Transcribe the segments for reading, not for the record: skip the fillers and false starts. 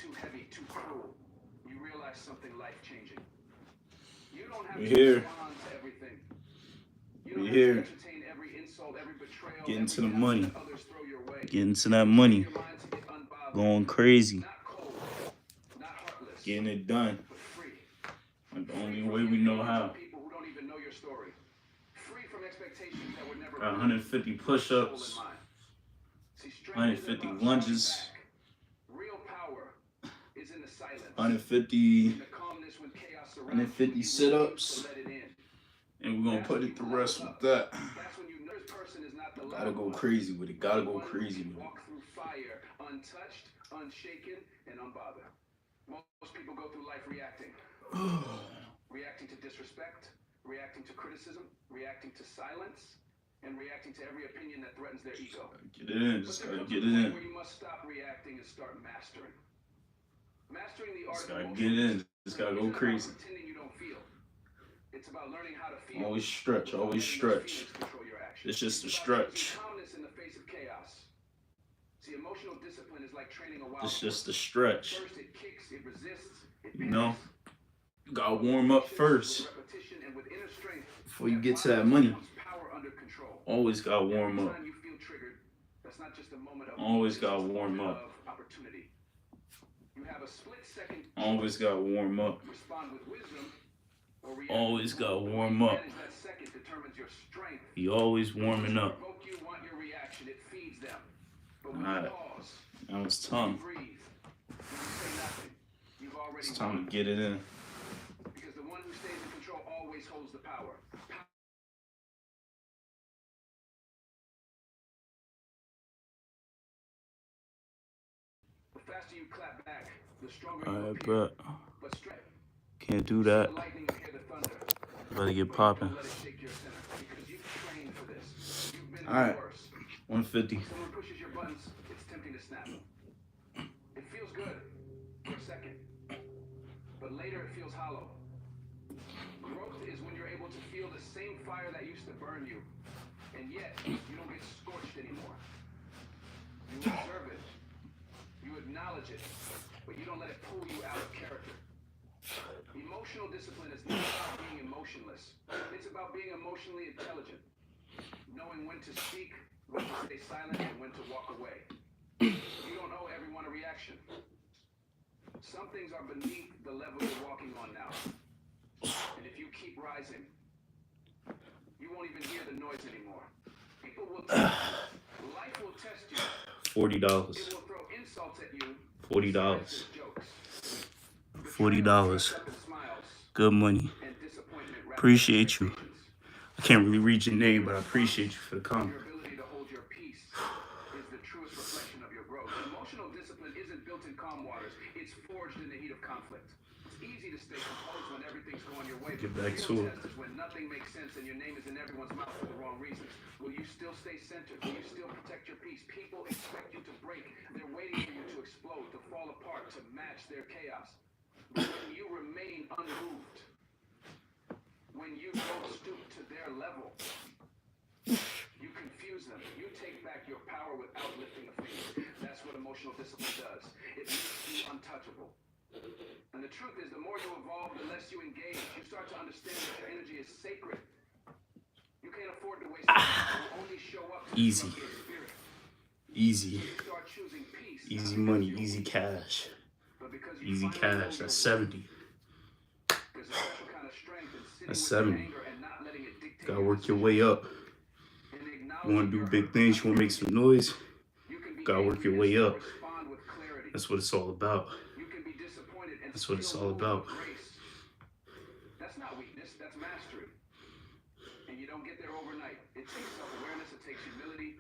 too heavy, too cruel, you realize something life-changing. You don't have We to here. respond to everything. You don't We have to here. entertain every insult, every betrayal, Getting to every the doubt money. that others throw your way. Getting to that money. Your mind to get unbothered. Going crazy. Not cold, not heartless, Getting it done. but free. Like the only way we know how. People who don't even know your story. Free from expectations that were never Got 150 push-ups, 150 lunges, real power is in the silence. 150 The calmness when chaos surrounds 150 sit-ups, let it in. and we're gonna put it the rest with that. That's when you know this person is not the Gotta go crazy with it. Gotta go crazy with it. Walk through fire, untouched, unshaken, and unbothered. Most people go through life reacting. Reacting to disrespect, reacting to criticism, reacting to silence, and reacting to every opinion that threatens their ego. Get it in. Just gotta get it in. Where you must stop reacting and start mastering. Mastering the art Just of gotta emotion. get in. Just gotta go crazy. Pretending you don't feel. It's about learning how to feel. Always stretch. Always stretch. It's just a stretch. Calmness in the face of chaos. See, emotional discipline is like training a wild It's just a stretch. First it kicks, it resists, it You know, you gotta warm up first before you get to that money. Always gotta warm up. Always gotta warm up. Always gotta warm up. Always gotta warm up. You always warming up. Alright, now it's time. It's time to get it in. Because the one who stays in control always holds the power. The faster you clap back, the stronger you appear. But straight. Can't do that. Lightning, you hear the thunder. Better get popping. Don't let it shake your center, because you've trained for this. You've been Alright, worse. 150. Someone pushes your buttons, it's tempting to snap. It feels good for a second, but later it feels hollow. Growth is when you're able to feel the same fire that used to burn you, and yet you don't get scorched anymore. You observe it, you acknowledge it, but you don't let it pull you out of character. Emotional discipline is not about being emotionless. It's about being emotionally intelligent, knowing when to speak, when to stay silent, and when to walk away. You don't owe everyone a reaction. Some things are beneath the level you're walking on now. And if you keep rising, you won't even hear the noise anymore. People will test you. Life will test you. $40. It will throw insults at you. $40. $40. Good money. Appreciate you. I can't really read your name, but I appreciate you for the comment. Your ability to hold your peace is the truest reflection of your growth. Emotional discipline isn't built in calm waters. It's forged in the heat of conflict. It's easy to stay composed when everything's going your way. Get back to it. When nothing makes sense and your name is in everyone's mouth for the wrong reasons. Will you still stay centered? Will you still protect your peace? People expect you to break. They're waiting for you to explode, to fall apart, to match their chaos. But when you remain unmoved, when you don't stoop to their level, you confuse them. You take back your power without lifting a finger. That's what emotional discipline does. It makes you untouchable. And the truth is, the more you evolve, the less you engage. You start to understand that your energy is sacred. You can't afford to waste it. You only show up to Easy. your spirit. Easy. You start choosing peace. Easy money. Easy cash. Easy cash. That's 70. There's a special kind of strength in sitting That's with 70. your anger and not letting it dictate Gotta your work your decisions. way up. And You wanna do big things, you wanna make some noise, you can be gotta work your way angry and up. still respond with clarity. That's what it's all about. You can be disappointed and That's what it's still all move about. with grace. That's not weakness, that's mastery. And you don't get there overnight. It takes self-awareness, it takes humility,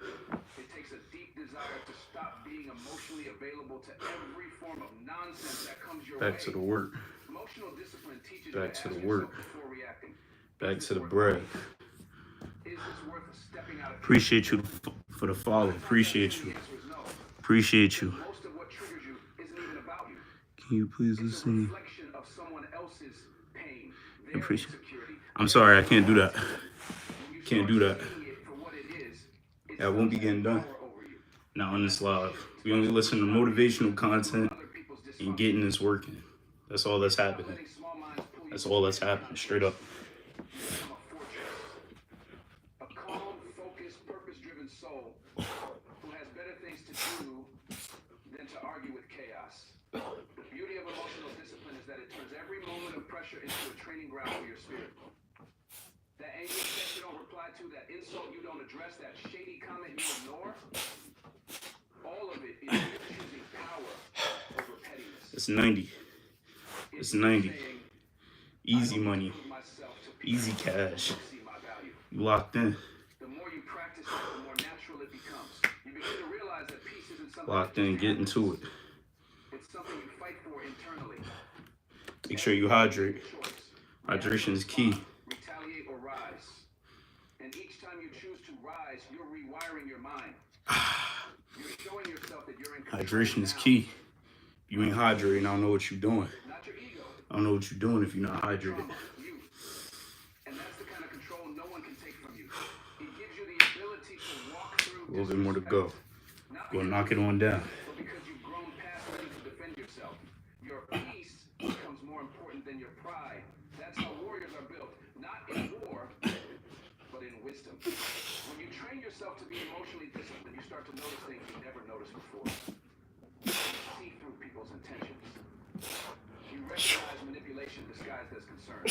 it takes a deep desire to stop being emotionally available to every form of nonsense that comes your way. Back to the work. Emotional discipline teaches Back you to to the ask work. yourself before reacting. Back Is to this the worth bread. Is this worth stepping out of Appreciate you for the follow. Appreciate you. Appreciate you. Most of what triggers you isn't even about you. Can you please It's a listen to me? reflection of someone else's pain, their Appreciate. insecurity. I'm sorry, I can't do that. When you Can't start do that. seeing it for what it is, it That won't be starts to getting done. power over you. Not on this live. We only listen to motivational content and getting this working. That's all that's happening. That's all that's happening, straight up. Become a fortress. A calm, focused, purpose-driven soul who has better things to do than to argue with chaos. The beauty of emotional discipline is that it turns every moment of pressure into a training ground for your spirit. That angry text you don't reply to, that insult you don't address, that shady comment you ignore, all of it is you choosing power over pettiness. It's 90. It's 90. Easy money. Easy cash. You locked in. The more you practice it, the more natural it becomes. You begin to realize that peace isn't something Locked in, get into it. It's something you fight for internally. Make sure you hydrate. Hydration is key. Retaliate or rise. And each time you choose to rise, you're rewiring your mind. You're showing yourself that you're in control. Hydration is key. If you ain't hydrating, I don't know what you're doing. Not your ego. I don't know what you're doing if you're not hydrated. You. And that's the kind of control no one can take from you. It gives you the ability to walk through A little bit more to go. Not Go because knock it on down. but because you've grown past the need to defend yourself. Your peace becomes more important than your pride. That's how warriors are built. Not in war, but in wisdom. When you train yourself to be emotionally disciplined, you start to notice things you never noticed before. You see through people's intentions. You recognize manipulation disguised as concern.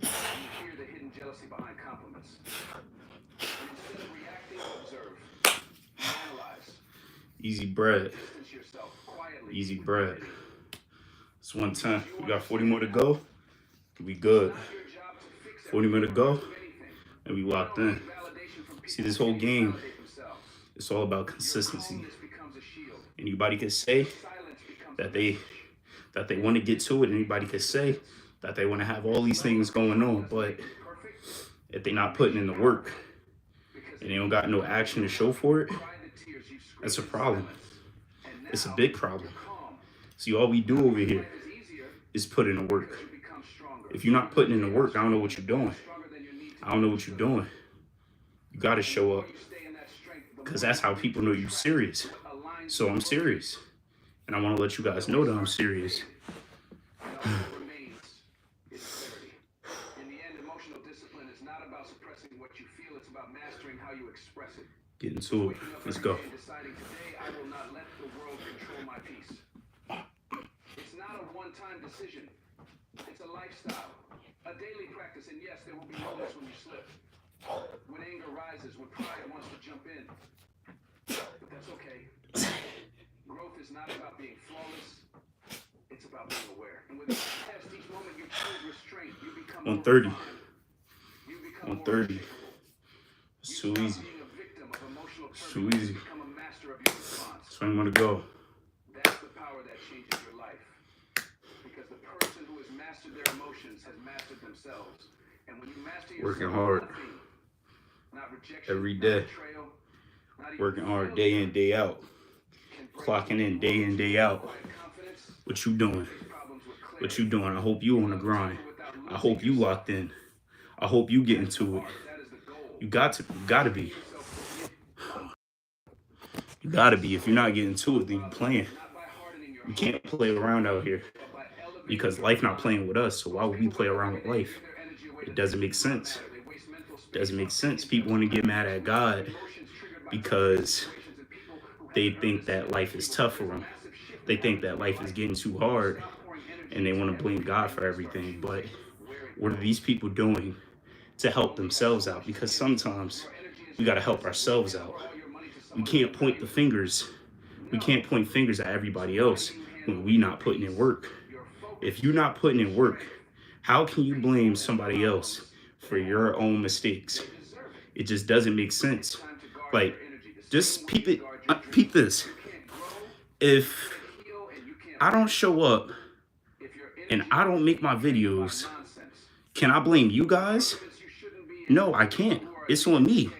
You hear the hidden jealousy behind compliments. And instead of reacting, observe. Analyze. Easy bread. Distance yourself quietly. Easy bread. It's 110. We got 40 more to go. We good. 40 more to go. And we locked in. See, this whole game, it's all about consistency. Anybody can say that they want to get to it. Anybody can say that they want to have all these things going on, but if they're not putting in the work and they don't got no action to show for it, that's a problem. It's a big problem. See, all we do over here is put in the work. If you're not putting in the work, I don't know what you're doing. I don't know what you're doing. You got to show up, because that's how people know you're serious. So I'm serious, and I want to let you guys know that I'm serious. In the end, emotional discipline is not about suppressing what you feel, it's about mastering how you express it. Get into it. Let's go. Deciding today I will not let the world control my peace. It's not a one-time decision. It's a lifestyle, a daily practice, and yes, there will be moments when you slip. When anger rises, when pride wants to jump in. But that's okay. Growth is not about being flawless. It's about being aware. And with each test, each moment you choose restraint, you become 130. more refined. You become 130. more It's too easy. being a victim of emotional It's too turbulence, easy. you become a master of your response. So I'm gonna go. That's the power that changes your life. Because the person who has mastered their emotions has mastered themselves. And when you master yourself, Working hard. nothing, not rejection, Every not day. betrayal, not even Working hard failure, day in, day out. can break Clocking in day in, day out. quiet confidence, What you doing? face problems with clarity. What you doing? I hope you on the grind. I hope you locked in. I hope you get into it. That is the goal. You gotta be. You gotta be. If you're not getting to it, then you playing. Not by hardening your You can't play around out here, but by elevating because life not playing with us. So why would we play around with life? their energy away It doesn't make sense. they waste mental space. It doesn't make sense. People want to get mad at God Emotions triggered by because situations and people who they think that life is tough for them. They think that life is getting too hard, and they want to blame God for everything. But what are these people doing to help themselves out? Because sometimes we got to help ourselves out. We can't point the fingers. We can't point fingers at everybody else when we not putting in work. If you're not putting in work, how can you blame somebody else for your own mistakes? It just doesn't make sense. Like, just peep it. Peep this. If I don't show up and I don't make my videos, can I blame you guys? No, I can't. It's on me.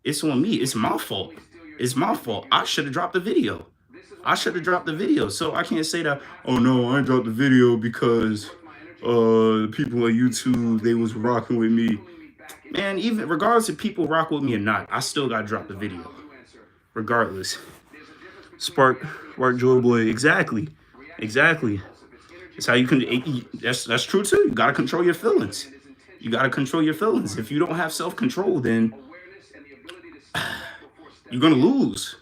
It's on me. It's my fault. It's my fault. I should have dropped the video. I should have dropped the video. So I can't say that, oh no, I dropped the video because people on YouTube, they was rocking with me. Man, even regardless if people rock with me or not, I still got to drop the video. Regardless. Spark Joy Boy, exactly. Exactly. It's how you can. That's true too. You gotta control your feelings. You gotta control your feelings. If you don't have self control, then you're gonna lose.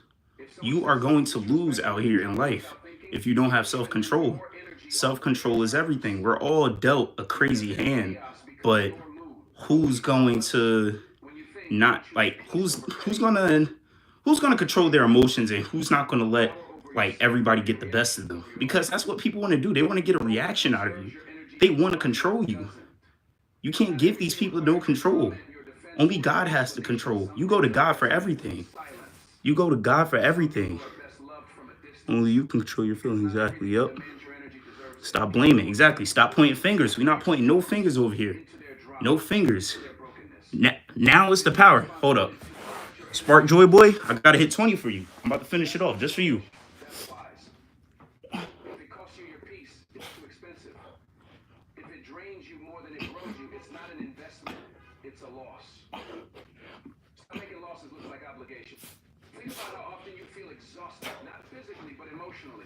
You are going to lose out here in life if you don't have self control. Self control is everything. We're all dealt a crazy hand, but who's going to not like who's gonna control their emotions and who's not gonna let like everybody get the best of them? Because that's what people want to do. They want to get a reaction out of you. They want to control you. You can't give these people no control. Only God has the control. You go to God for everything. You go to God for everything. Only you can control your feelings. Exactly. Yep. Stop blaming. Exactly. Stop pointing fingers. We're not pointing no fingers over here. No fingers. Now it's the power. Hold up. Spark Joy Boy, I gotta hit 20 for you. I'm about to finish it off just for you. That's wise. If it costs you your peace, it's too expensive. If it drains you more than it grows you, it's not an investment, it's a loss. Stop making losses look like obligations. Think about how often you feel exhausted, not physically, but emotionally.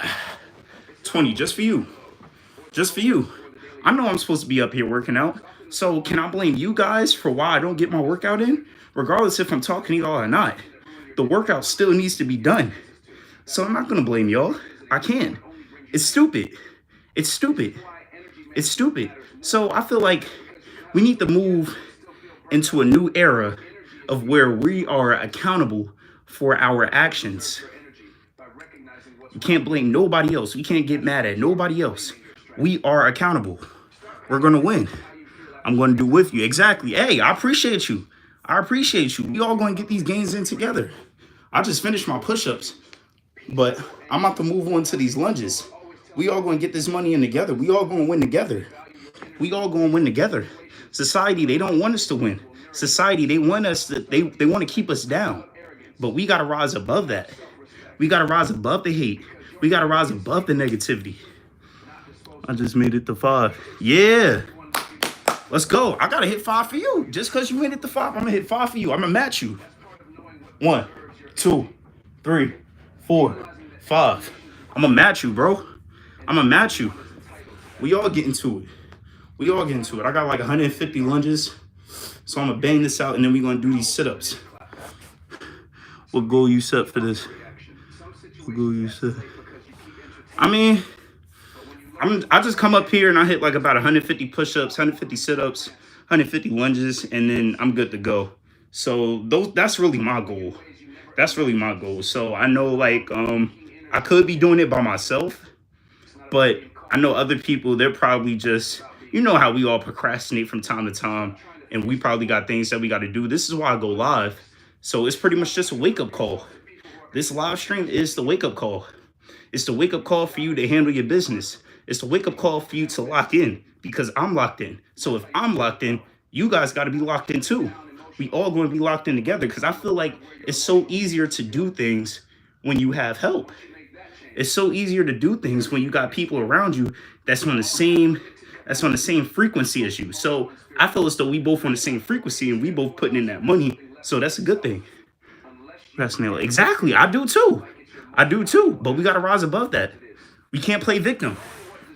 20, just for you. Just for you. I know I'm supposed to be up here working out. So can I blame you guys for why I don't get my workout in? Regardless if I'm talking to y'all or not. The workout still needs to be done. So I'm not going to blame y'all. I can't. It's stupid. It's stupid. It's stupid. So I feel like we need to move into a new era of where we are accountable for our actions. You can't blame nobody else. We can't get mad at nobody else. We are accountable. We're going to win. I'm going to do with you. Exactly. Hey, I appreciate you. I appreciate you. We all going to get these gains in together. I just finished my push-ups, but I'm about to move on to these lunges. We all going to get this money in together. We all going to win together. We all going to win together. Society, they don't want us to win. Society, they want us to, they want to keep us down. But we got to rise above that. We got to rise above the hate. We got to rise above the negativity. I just made it to 5. Yeah. Let's go. I got to hit 5 for you. Just because you made it to 5, I'm going to hit 5 for you. I'm going to match you. 1, 2, 3, 4, 5. I'm going to match you, bro. I'm going to match you. We all get into it. We all get into it. I got like 150 lunges. So I'm going to bang this out, and then we're going to do these sit-ups. What goal you set for this? What goal you set? I mean, I just come up here and I hit like about 150 push-ups, 150 sit-ups, 150 lunges, and then I'm good to go. So that's really my goal. That's really my goal. So I know like I could be doing it by myself, but I know other people, they're probably just, you know how we all procrastinate from time to time, and we probably got things that we got to do. This is why I go live. So it's pretty much just a wake-up call. This live stream is the wake-up call. It's the wake-up call for you to handle your business. It's the wake-up call for you to lock in, because I'm locked in. So if I'm locked in, you guys got to be locked in too. We all going to be locked in together, because I feel like it's so easier to do things when you have help. It's so easier to do things when you got people around you that's on the same frequency as you. So I feel as though we both on the same frequency and we both putting in that money. So that's a good thing. Exactly. I do too. I do too. But we got to rise above that. We can't play victim.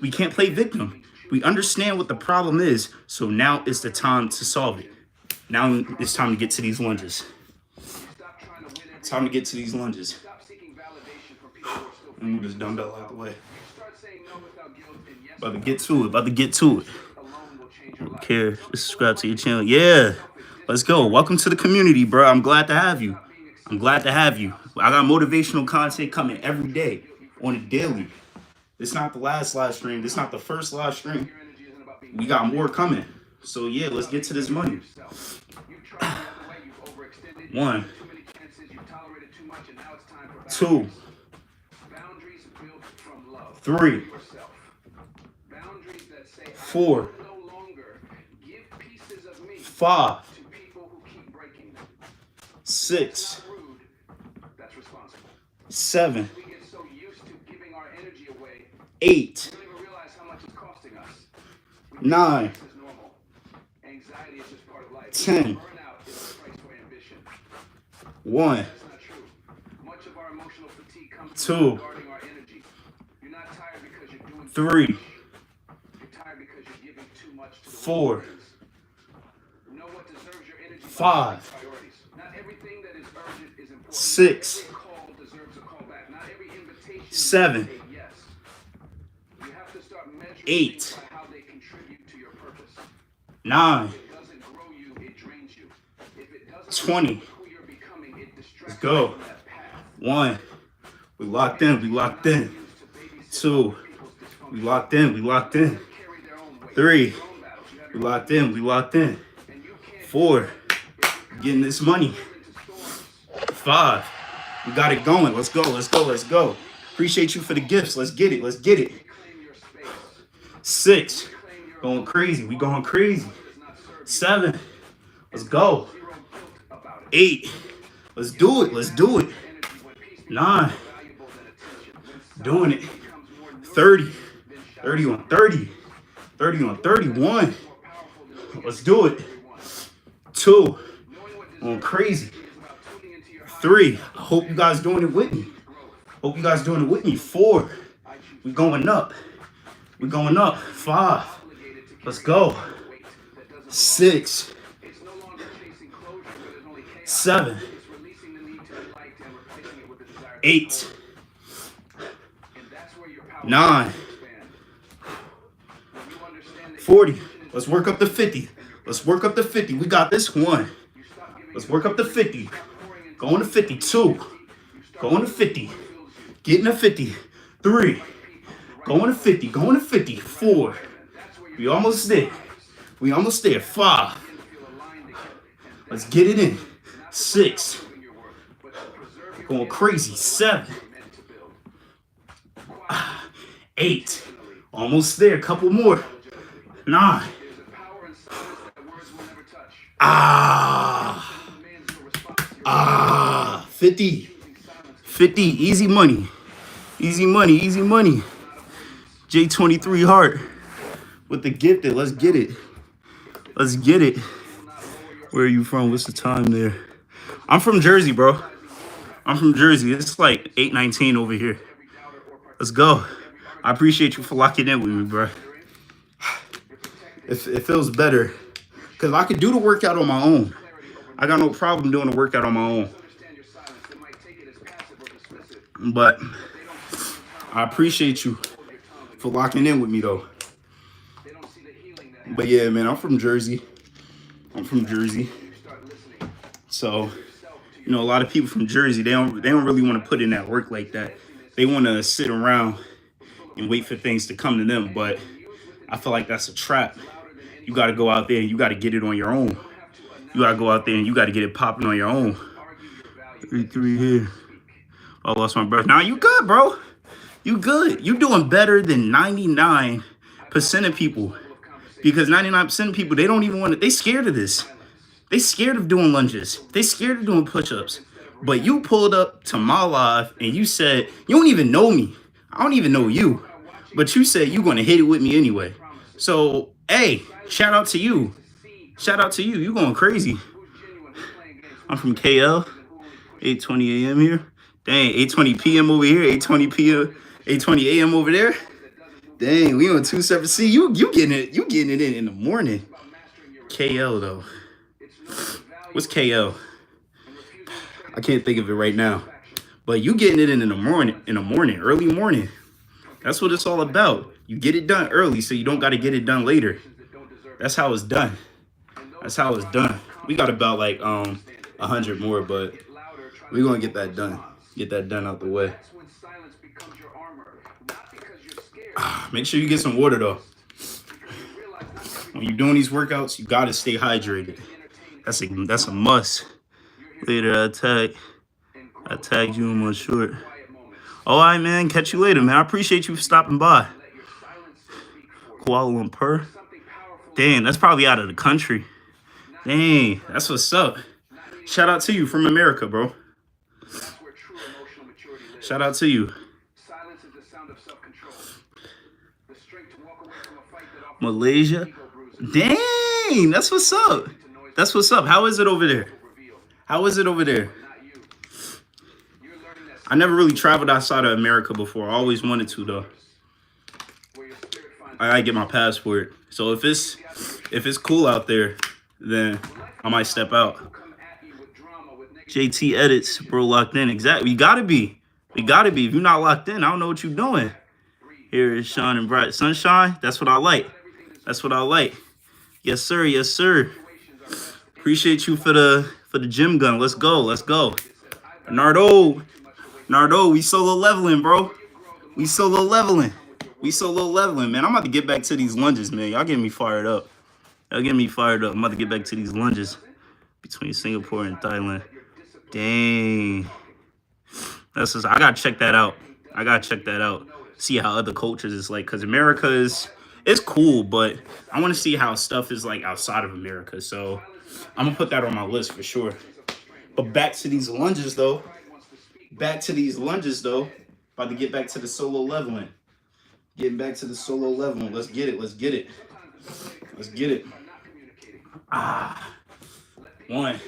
We can't play victim. We understand what the problem is. So now is the time to solve it. Now it's time to get to these lunges. Time to get to these lunges. Let me move this dumbbell out of the way. About to get to it. About to get to it. I don't care. Just subscribe to your channel. Yeah. Let's go. Welcome to the community, bro. I'm glad to have you. I'm glad to have you. I got motivational content coming every day on a daily. It's not the last live stream. This is not the first live stream. We got more coming. So yeah, let's get to this money. 1, 2, 3, 4, 5, 6, 7, 8, 9, 10. 1, 2, 3, You're tired because you're giving too much to the 4, wrong things. Know what deserves your energy by 5, setting priorities. Not everything that is urgent is important. 6, Every call deserves a call back. Not every invitation 7, is a yes. You have to start measuring 8, things by how they contribute to your purpose. 9, If it doesn't grow you, it drains you. If it doesn't 20. with who you're becoming, it distracts Let's go. you from that path. 1. We locked in. We locked in. 2. We locked in. We locked in. 3. We locked in. We locked in. 4. Getting this money. 5. We got it going. Let's go. Let's go. Let's go. Appreciate you for the gifts. Let's get it. Let's get it. 6. Going crazy. We going crazy. 7. Let's go. 8. Let's do it. Let's do it. 9. Doing it. 30. 30 on 30. 30 on 31. Let's do it. 2. Going crazy. 3. I hope you guys doing it with me. Hope you guys doing it with me. 4. We going up. We going up. 5. Let's go. 6. 7. 8. 9. 40. Let's work up to 50. Let's work up to 50. We got this. 1. Let's work up to 50. Going to 52. Going to 50. Getting to 50. 3. Going to 50. Going to 50. 4. We almost there. We almost there. 5. Let's get it in. 6. Going crazy. 7. 8. Almost there. Couple more. 9. 50. 50. Easy money. Easy money. Easy money. J23 Heart with the gifted. Let's get it. Let's get it. Where are you from? What's the time there? I'm from Jersey, bro. I'm from Jersey. It's like 8:19 over here. Let's go. I appreciate you for locking in with me, bro. It feels better because I could do the workout on my own. I got no problem doing the workout on my own. But I appreciate you for locking in with me, though. But yeah, man, I'm from Jersey. I'm from Jersey. So, you know, a lot of people from Jersey, they don't really want to put in that work like that. They want to sit around and wait for things to come to them. But I feel like that's a trap. You got to go out there and you got to get it on your own. You got to go out there and you got to get it popping on your own. 3 here. I lost my breath. Now you good, bro. You good. You doing better than 99% of people. Because 99% of people, they don't even want to. They scared of this. They scared of doing lunges. They scared of doing push-ups. But you pulled up to my live and you said, you don't even know me. I don't even know you. But you said you're going to hit it with me anyway. So, hey, shout out to you. Shout out to you. You going crazy. I'm from KL. 8:20 a.m. here. Dang, 8:20 p.m. over here. 8:20 p.m. 8:20 a.m. over there. Dang, we on 2 separate. See, you getting it. You getting it in the morning. KL though. What's KL? I can't think of it right now. But you getting it in the morning, early morning. That's what it's all about. You get it done early so you don't got to get it done later. That's how it's done. That's how it's done. We got about like 100 more, but we're going to get that done. Get that done out the way. Make sure you get some water though. When you're doing these workouts, you got to stay hydrated. That's a must. Later, I tagged you in my short. All right, man. Catch you later, man. I appreciate you for stopping by. Kuala Lumpur. Dang, that's probably out of the country. Dang, that's what's up. Shout out to you from America, bro. Shout out to you. Malaysia. Dang, that's what's up. That's what's up. How is it over there? How is it over there? I never really traveled outside of America before. I always wanted to, though. where your spirit finds I gotta get my passport. So if it's cool out there, then I might step out. come at you with drama, with negative JT edits, bro, locked in. Exactly. We gotta be. We gotta be. If you're not locked in, I don't know what you're doing. Here is Sean and bright sunshine. That's what I like. That's what I like. Yes, sir. Yes, sir. Appreciate you for the gym gun. Let's go. Let's go. Nardo. Nardo, we solo leveling, bro. We solo leveling. We solo leveling, man. I'm about to get back to these lunges, man. Y'all getting me fired up. Y'all getting me fired up. I'm about to get back to these lunges between Singapore and Thailand. Dang. That's just, I gotta check that out. I gotta check that out. See how other cultures is like, cause America it's cool, but I want to see how stuff is like outside of America. So I'm gonna put that on my list for sure. But back to these lunges though. Back to these lunges though. About to get back to the solo leveling. Getting back to the solo leveling. Let's get it. Let's get it. Let's get it. Ah. 1,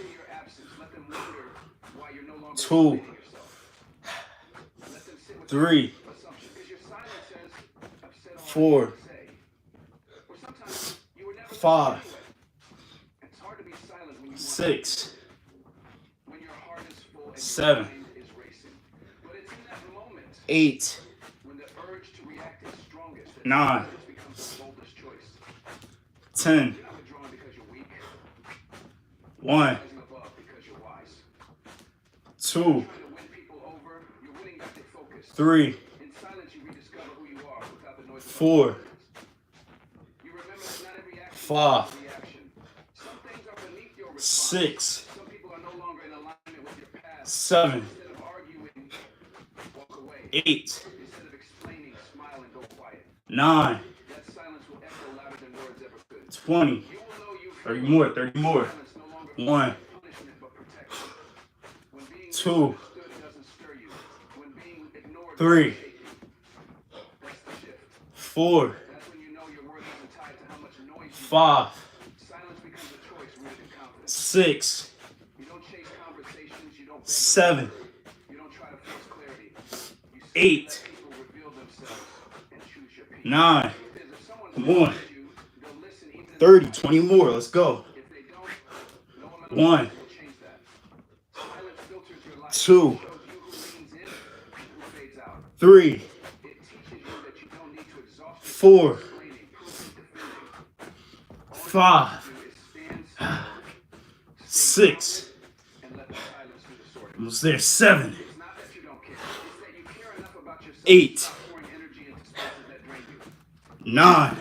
2, 3, 4, 5, 6, 7, 8, 9, 10, 1, 2, 3, 4, 5, 6, 7, 8, 9, 20, 30 more, 30 more. 1, 2, 3, 4, 5, 6, 7, 8, 9. Come on. 30, 20 more. Let's go. 1, 2, 3, 4, 5, 6. Almost there. 7, 8, 9,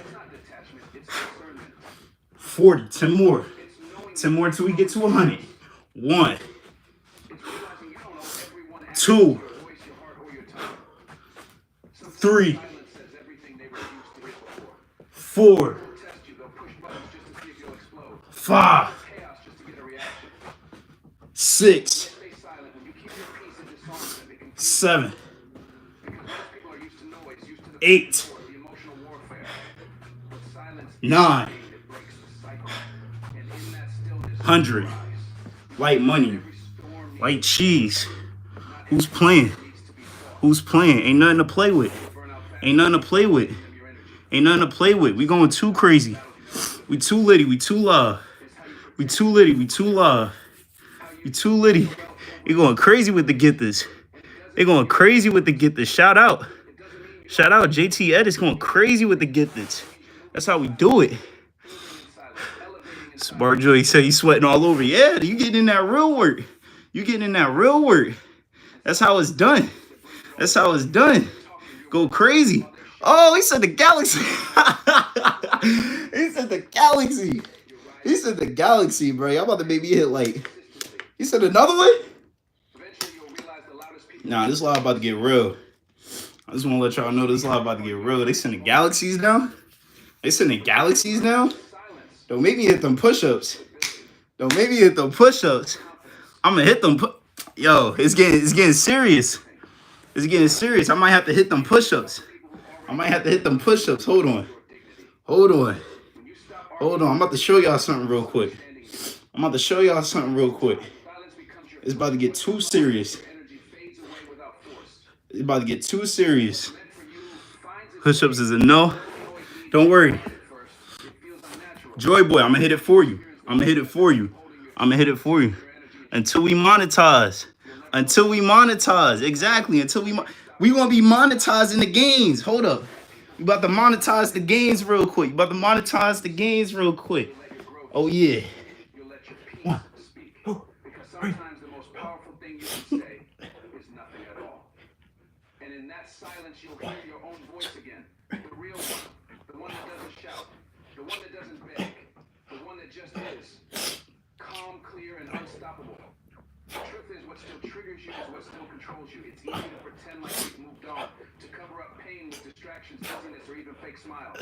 40. 10 more. 10 more till we get to 100. 1, 2, 3, 4, 5, 6, 7, 8, 9, 100. White money. White cheese. Who's playing? Who's playing? Ain't nothing to play with. Ain't nothing to play with. Ain't nothing to play with. We going too crazy. We too litty. We too love. We too litty. We too love. We too litty. They going crazy with the get this. They going crazy with the get this. Shout out. Shout out JT Edis going crazy with the get this. That's how we do it. Smart Joy said he's sweating all over. Yeah, you getting in that real work. You getting in that real work. That's how it's done. That's how it's done. Go crazy. Oh, he said the galaxy. He said the galaxy. He said the galaxy, bro. Y'all about to make me hit like. He said another one? Nah, this live about to get real. I just want to let y'all know this live about to get real. They sending galaxies now. They sending galaxies now. Don't make me hit them push-ups. Don't make me hit them push-ups. I'm gonna hit them. Yo, it's getting serious. It's getting serious. I might have to hit them push-ups. I might have to hit them push-ups. Hold on. Hold on. Hold on. I'm about to show y'all something real quick. I'm about to show y'all something real quick. It's about to get too serious. It's about to get too serious. Push-ups is a no. Don't worry. Joy Boy, I'm gonna hit it for you. I'm gonna hit it for you. I'm gonna hit it for you. Until we monetize. Until we monetize. Exactly. Until we gonna be monetizing the gains. Hold up. You about to monetize the gains real quick. You about to monetize the gains real quick. Oh yeah. You'll let your peace speak. Because sometimes the most powerful thing you can say is nothing at all. And in that silence, you'll hear your own voice again. The real one. The one that doesn't shout. The one that doesn't beg. The one that just is. Calm, clear, and unstoppable. The truth is, what still triggers you is what still controls you. It's easy to pretend like you've moved on, to cover up pain with distractions, dizziness, or even fake smiles.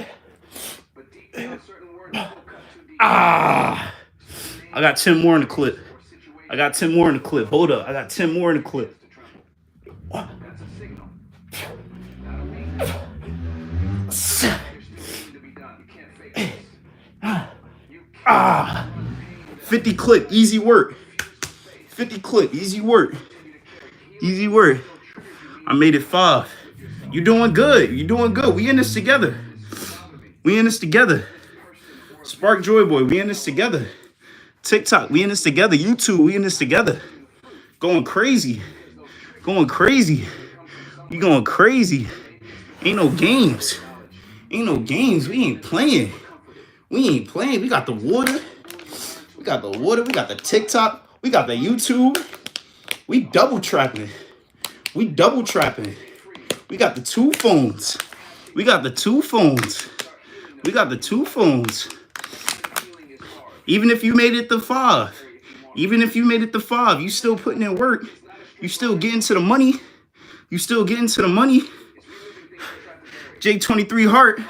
But deep down, certain words still cut too deep. I got 10 more in the clip. I got 10 more in the clip. Hold up. I got 10 more in the clip. That's a signal. Not a weakness. There's still need to be done. You can't fake this. You can't 50 clip. Easy work. 50 clip. Easy work. Easy work. I made it 5. You doing good. You doing good. We in this together. We in this together. Spark Joy Boy. We in this together. TikTok. We in this together. YouTube. We in this together. Going crazy. Going crazy. We going crazy. Ain't no games. Ain't no games. We ain't playing. We ain't playing. We got the water. We got the water. We got the TikTok. We got the YouTube. We double trapping. We double trapping. We got the 2 phones. We got the 2 phones. We got the 2 phones. Even if you made it to 5. Even if you made it to 5, you still putting in work. You still getting to the money. You still getting to the money. J23 Heart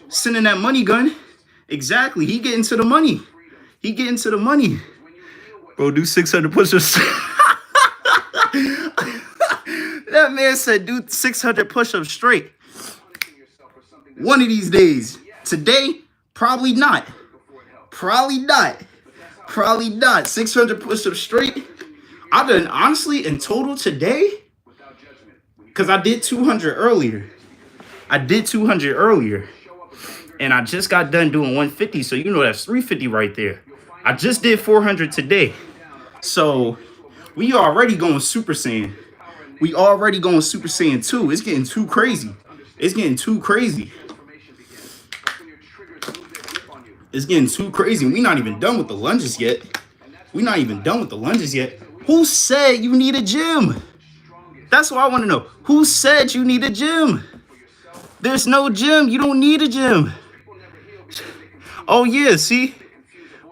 sending that money gun. Exactly. He getting to the money. He getting to the money. Bro, do 600 push-ups. That man said do 600 push-ups straight. One of these days. Today, probably not. Probably not. Probably not. 600 push-ups straight. I done, honestly, in total today, because I did 200 earlier. I did 200 earlier. And I just got done doing 150, so you know that's 350 right there. I just did 400 today. So we already going Super Saiyan. We already going Super Saiyan 2. It's getting too crazy. It's getting too crazy. It's getting too crazy. We not even done with the lunges yet. We not even done with the lunges yet. Who said you need a gym? That's what I want to know. Who said you need a gym? There's no gym. You don't need a gym. Oh yeah, see?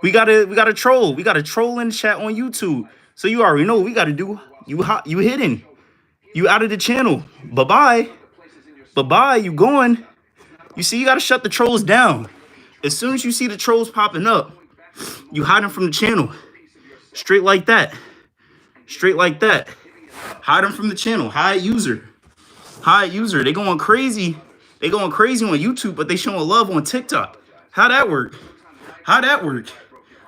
We gotta troll. We gotta troll in the chat on YouTube. So you already know what we gotta do. You hidden. You out of the channel. Bye-bye. Bye-bye. You going. You see, you gotta shut the trolls down. As soon as you see the trolls popping up, you hide them from the channel. Straight like that. Straight like that. Hide them from the channel. Hide user. Hide user. They going crazy. They going crazy on YouTube, but they showing love on TikTok. How that work? How that work?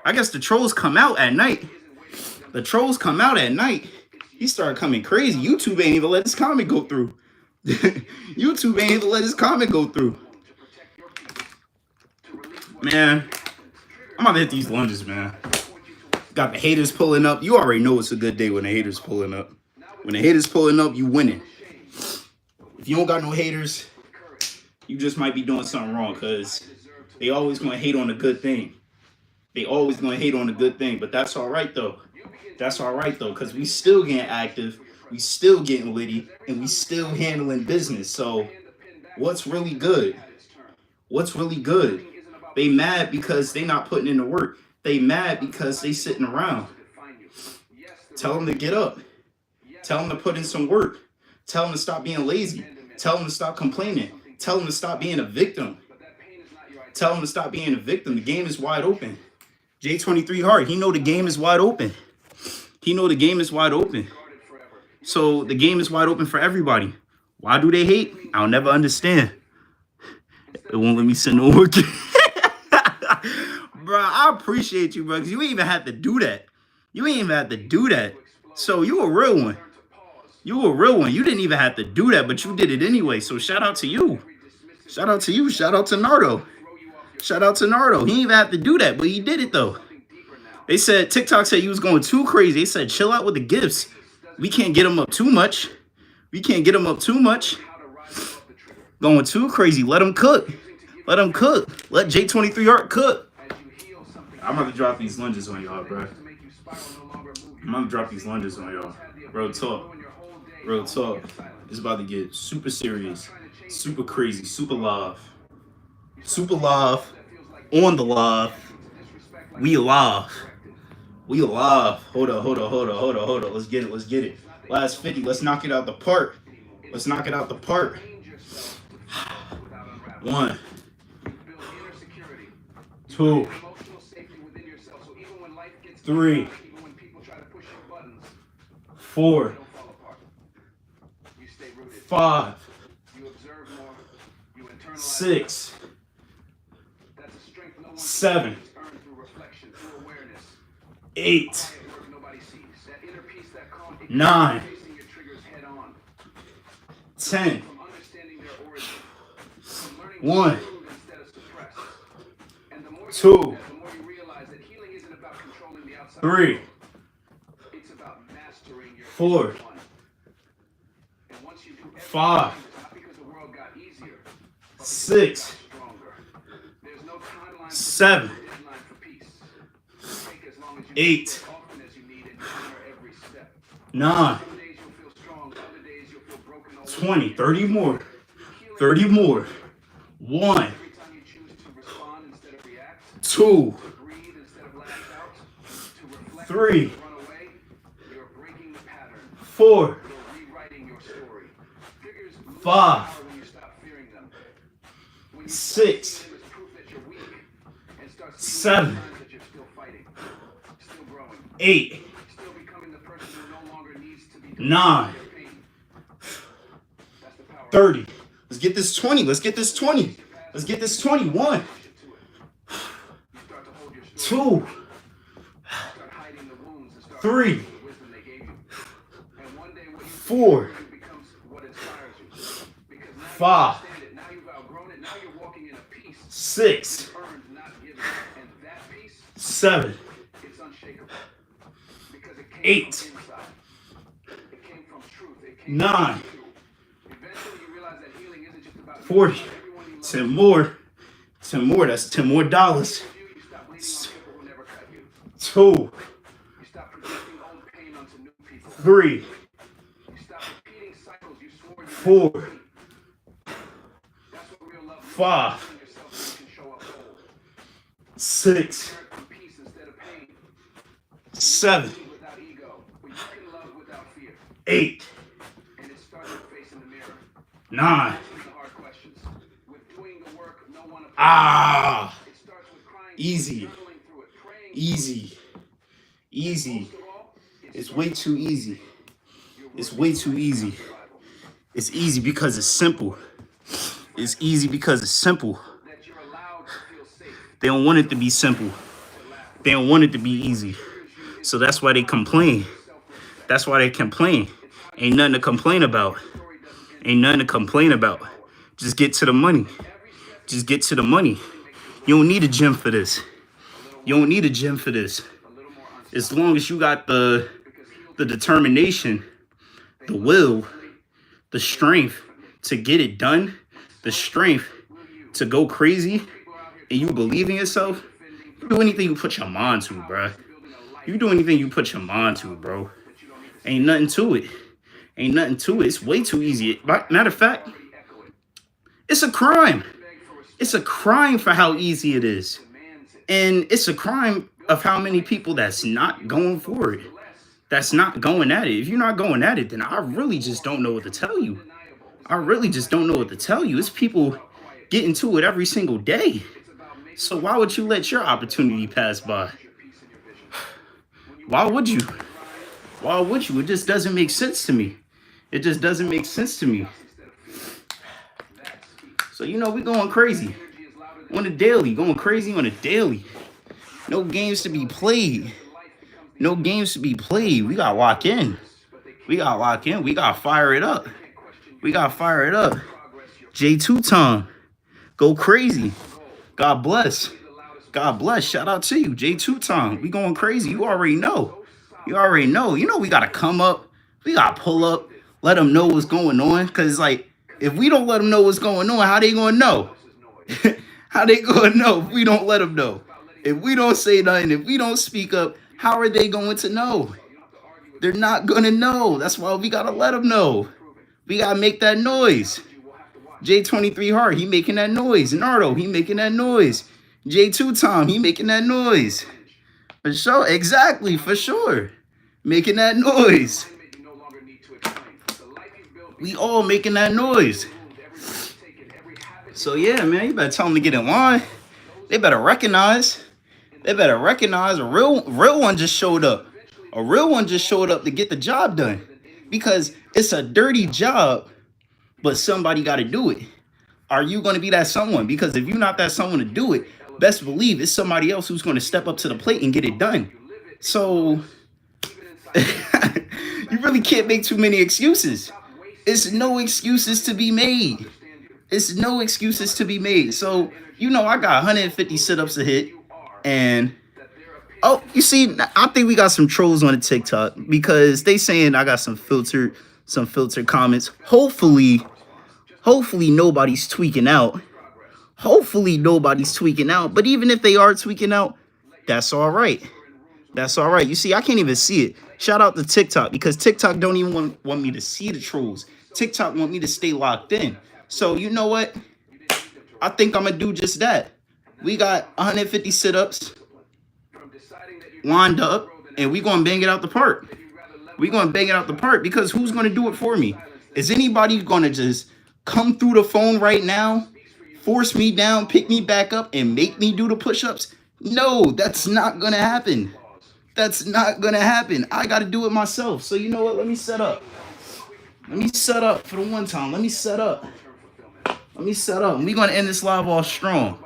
I guess the trolls come out at night. The trolls come out at night. He started coming crazy. YouTube ain't even let his comment go through. YouTube ain't even let his comment go through. Man, I'm about to hit these lunges, man. Got the haters pulling up. You already know it's a good day when the haters pulling up. When the haters pulling up, you winning. If you don't got no haters, you just might be doing something wrong, because they always going to hate on a good thing. They always going to hate on a good thing, but that's all right, though. That's all right, though, because we still getting active, we still getting witty, and we still handling business. So what's really good? What's really good? They mad because they not putting in the work. They mad because they sitting around. Tell them to get up. Tell them to put in some work. Tell them to stop being lazy. Tell them to stop complaining. Tell them to stop being a victim. Tell them to stop being a victim. The game is wide open. J23 Heart, he know the game is wide open. He know the game is wide open. So the game is wide open for everybody. Why do they hate? I'll never understand. It won't let me send no work. Bro, I appreciate you, bro, because you ain't even have to do that. You ain't even have to do that. So you a real one. You a real one. You didn't even have to do that, but you did it anyway. So shout out to you. Shout out to you. Shout out to Nardo. Shout out to Nardo. He didn't even have to do that, but he did it though. They said TikTok said you was going too crazy. They said chill out with the gifts. We can't get him up too much. We can't get him up too much. Going too crazy. Let him cook. Let him cook. Let J23 Art cook. I'm about to drop these lunges on y'all, bro. I'm about to drop these lunges on y'all. Real talk. Real talk. It's about to get super serious, super crazy, super live. Super live. On the live. We alive. We alive. Hold up. Let's get it. Last 50. Let's knock it out the park. Let's knock it out the park. 1, 2, 3, 4, 5, 6, 7, 8, 9, 10. 1, 2, 3, 4, 5, 6, 7, 8, 9, 20, 30 more. 30 more. 1, 2, 3, 4, 5, 6, 7, 8, 9, 30. Let's get this 20. Let's get this 20. Let's get this 20. 1, 2, 3, 4, 5, 6, 7, 8, 9, 40, 10 more. 10 more. That's $10 more. 2, 3, 4, 5, 6, 7, 8, 9. Easy. It's way too easy. It's way too easy. It's easy because it's simple. It's easy because it's simple. They don't want it to be simple. They don't want it to be easy. So that's why they complain. That's why they complain. Ain't nothing to complain about. Ain't nothing to complain about. Just get to the money. Just get to the money. You don't need a gym for this. You don't need a gym for this. As long as you got the determination, the will, the strength to get it done, the strength to go crazy, and you believe in yourself, you do anything you put your mind to, bro. You do anything you put your mind to, bro. Ain't nothing to it. Ain't nothing to it. It's way too easy. Matter of fact, it's a crime. It's a crime for how easy it is. And it's a crime of how many people that's not going for it. That's not going at it. If you're not going at it, then I really just don't know what to tell you. I really just don't know what to tell you. It's people getting to it every single day. So why would you let your opportunity pass by? Why would you? Why would you? It just doesn't make sense to me. It just doesn't make sense to me. So, you know, we going crazy on a daily, going crazy on a daily. No games to be played. No games to be played. We got to lock in. We got to lock in. We got to fire it up. We got to fire it up. J2 time. Go crazy. That's the goal. God bless. Be the loudest God voice in bless. the Shout room. out to you, J2 time. We going crazy. You already know. So You solid, already know. You know we gotta come up. We gotta pull up. Let them know what's going on. Cause like if we don't let them know what's going on, how they gonna know? else's noise. How they gonna know if we don't let them It's know? about letting If we don't say nothing, if we don't speak up, how are they going to know? yourself. You don't have to argue with They're not gonna know. That's why we gotta let them know. improving. We gotta make that noise. You will have to watch. J23 Hard, he making that noise. Nardo, he making that noise. J2 Tom, he making that noise. For sure, exactly, for sure. Making that noise. Alignment you no longer need to explain. The life you built We all making that noise. removed, every risk taken, every habit So yeah, man, you better tell them to get in line. They better recognize. They better recognize a real one just showed up. A real one just showed up to get the job done. Because it's a dirty job, but somebody got to do it. Are you going to be that someone? Because if you're not that someone to do it, best believe it's somebody else who's going to step up to the plate and get it done. So you really can't make too many excuses. It's no excuses to be made. It's no excuses to be made. So, you know, I got 150 sit-ups to hit. And, oh, you see, I think we got some trolls on the TikTok because they saying I got some filtered comments. Hopefully nobody's tweaking out. Hopefully nobody's tweaking out. But even if they are tweaking out, that's all right. That's all right. You see, I can't even see it. Shout out to TikTok because TikTok don't even want me to see the trolls. TikTok want me to stay locked in. So you know what? I think I'm going to do just that. We got 150 sit-ups lined up, and we going to bang it out the park. We going to bang it out the park because who's going to do it for me? Is anybody going to just come through the phone right now, force me down, pick me back up, and make me do the push-ups? No, that's not going to happen. That's not going to happen. I got to do it myself. So you know what? Let me set up. Let me set up for the one time. Let me set up. Let me set up. We're going to end this live off strong.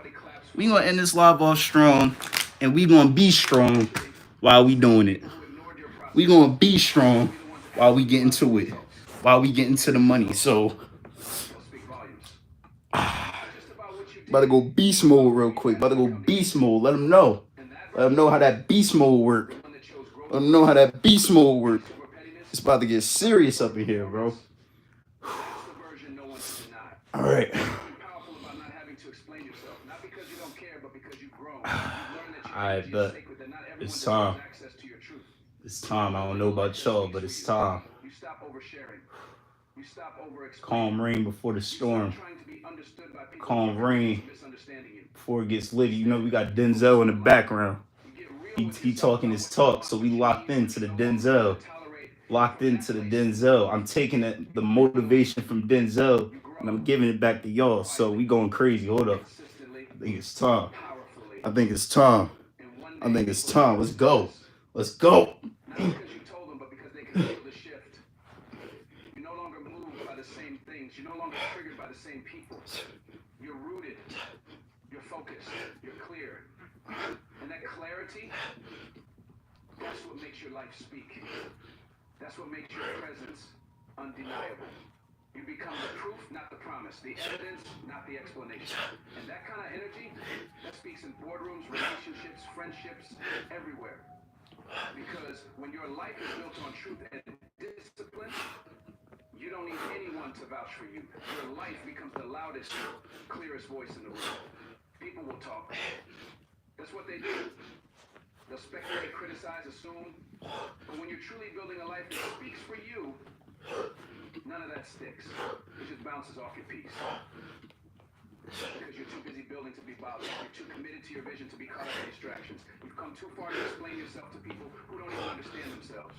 We're going to end this live off strong, and we're going to be strong while we doing it. We're going to be strong while we get into it, while we get into the money. So, about to go beast mode real quick. About to go beast mode. Let them know. Let them know how that beast mode work. Let them know how that beast mode work. It's about to get serious up in here, bro. All right. I bet. It's time. It's time. I don't know about y'all, but it's time. Calm rain before the storm. Calm rain before it gets litty. You know we got Denzel in the background. He talking his talk, so we locked into the Denzel. Locked into the Denzel. I'm taking the motivation from Denzel, and I'm giving it back to y'all. So we going crazy. Hold up. I think it's time. I think it's time. I think it's time. Let's go. Let's go. Not because you told them, but because they can feel the shift. You no longer moved by the same things. You're no longer triggered by the same people. You're rooted. You're focused. You're clear. And that clarity, that's what makes your life speak. That's what makes your presence undeniable. You become the proof, not the promise. The evidence, not the explanation. And that kind of energy, that speaks in boardrooms, relationships, friendships, everywhere. Because when your life is built on truth and discipline, you don't need anyone to vouch for you. Your life becomes the loudest, clearest voice in the room. People will talk. That's what they do. They'll speculate, criticize, assume. But when you're truly building a life that speaks for you, none of that sticks. It just bounces off your piece. Because you're too busy building to be bothered. You're too committed to your vision to be caught up in distractions. You've come too far to explain yourself to people who don't even understand themselves.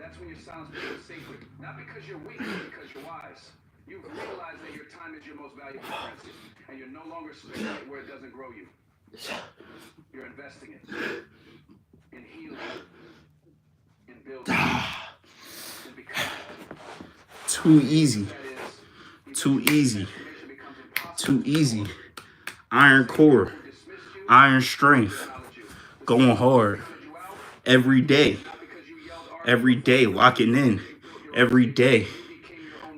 That's when your silence becomes sacred. Not because you're weak, but because you're wise. You've realized that your time is your most valuable currency. And you're no longer spending it where it doesn't grow you. You're investing it in healing, in building, in becoming. Too easy. Too easy. Too easy. Iron core. Iron strength. Going hard. Every day. Every day. Locking in. Every day.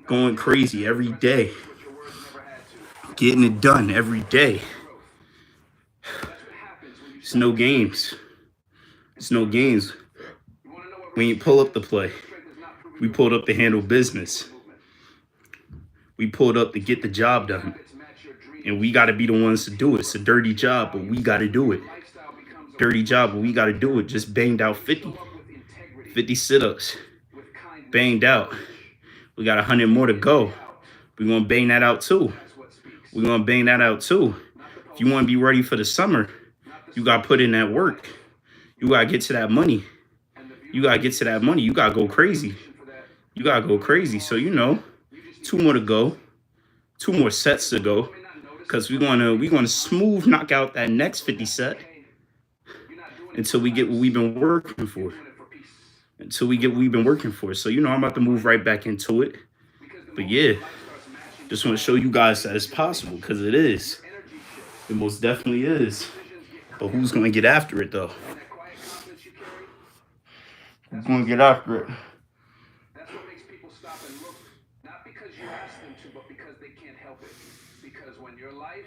Going crazy. Every day. Getting it done every day. That's what happens when you It's no games. It's no games. You want to know what We ain't pull up the play. strength is not proving We pulled up to handle business. movement. We pulled up to get the job done. Habits match your dreams. And we got to be the ones to do it. It's a dirty job, but we got to do it. Lifestyle becomes a Dirty job, but we got to do it. Just banged out 50. with integrity, 50 sit-ups. with kindness. Banged out. We got 100 more to go. We're going to bang that out too. That's what speaks. We're going to bang that out too. If you want to be ready for the summer, you got to put in that work. You got to get to that money. You got to get to that money. You got to go crazy. You got to go crazy. So, you know, 2 more to go. 2 more sets to go. Because we're gonna smooth knock out that next 50 set until we get what we've been working for. Until we get what we've been working for. So, you know, I'm about to move right back into it. But yeah, just want to show you guys that it's possible, because it is. It most definitely is. But who's going to get after it, though? Who's going to get after it? That's what makes people stop and look, not because you ask them to, but because they can't help it. Because when your life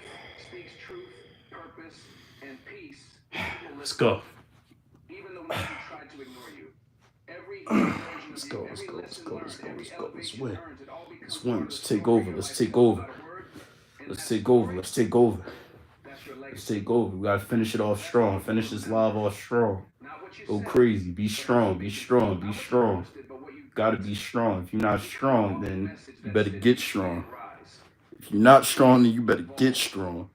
speaks truth, purpose, and peace, people Let's listen. go. Even the ones who tried to ignore you. Every version Let's of go, you, let's every go, let's lesson go, learned, let's go, every let's go, let's elevation win. earned, it all becomes Let's part win. of Let's the take story over. your Let's life take is over. about a word, and Let's that's take the over. story. Let's take over. That's your Let's legacy. take over. We got to finish it off strong. Finish this live off strong. Not what you Go said, crazy. Be strong. Be strong. Be strong. but what you Got to be strong. If you're not strong, then you better said get strong. rise. If you're not strong, then you better get strong.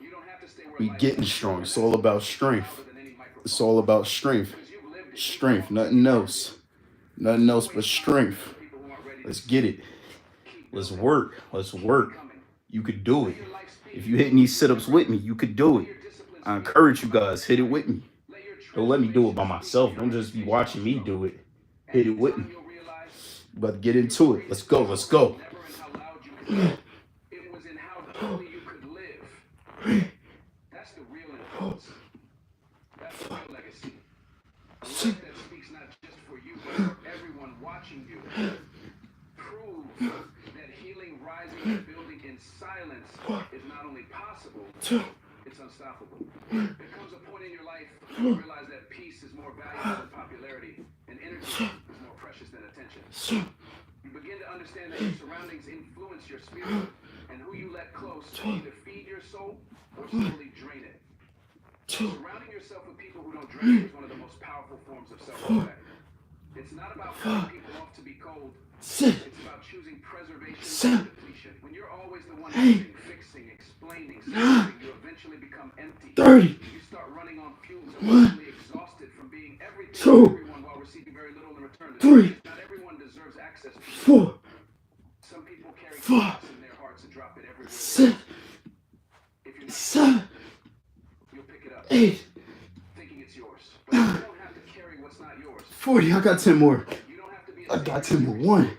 You don't have to stay where We life getting is strong. It's all about strength. louder than any microphone. It's all about strength. Because you've lived it. Strength. Nothing else. Nothing else but strength. People who aren't ready Let's get it. Let's work. Let's work. You could do it. If you hitting these sit-ups with me, you could do it. I encourage you guys, hit it with me. Don't let me do it by myself. Don't just be watching me do it. Hit it with me. But get into it. Let's go. Let's go. it was in how deeply you could live. That's the real influence. That's the real legacy. A word that speaks not just for you, but for everyone watching you. Prove that healing, rising, and building in silence is not only possible, it's unstoppable. There comes a point in your life where you realize that peace is more valuable than popularity, and energy is more precious than attention. You begin to understand that your surroundings influence your spirit, and who you let close will either feed your soul or slowly drain it. Surrounding yourself with people who don't drain you is one of the most powerful forms of self-respect. It's not about cutting people off to be cold. It's about choosing preservation and depletion. When you're always the one fixing, explaining, serving, you eventually become empty. 30. You start running on fumes, emotionally exhausted from being everything to everyone while receiving very little in return. Not everyone deserves access to you. 4. Some people carry chaos in their hearts and drop it everywhere. 6. If you're not 7. you'll pick it up, 8. thinking it's yours. But you don't have to carry what's not yours. 40. I got 10 more. You don't have to be I got 10 more. 1.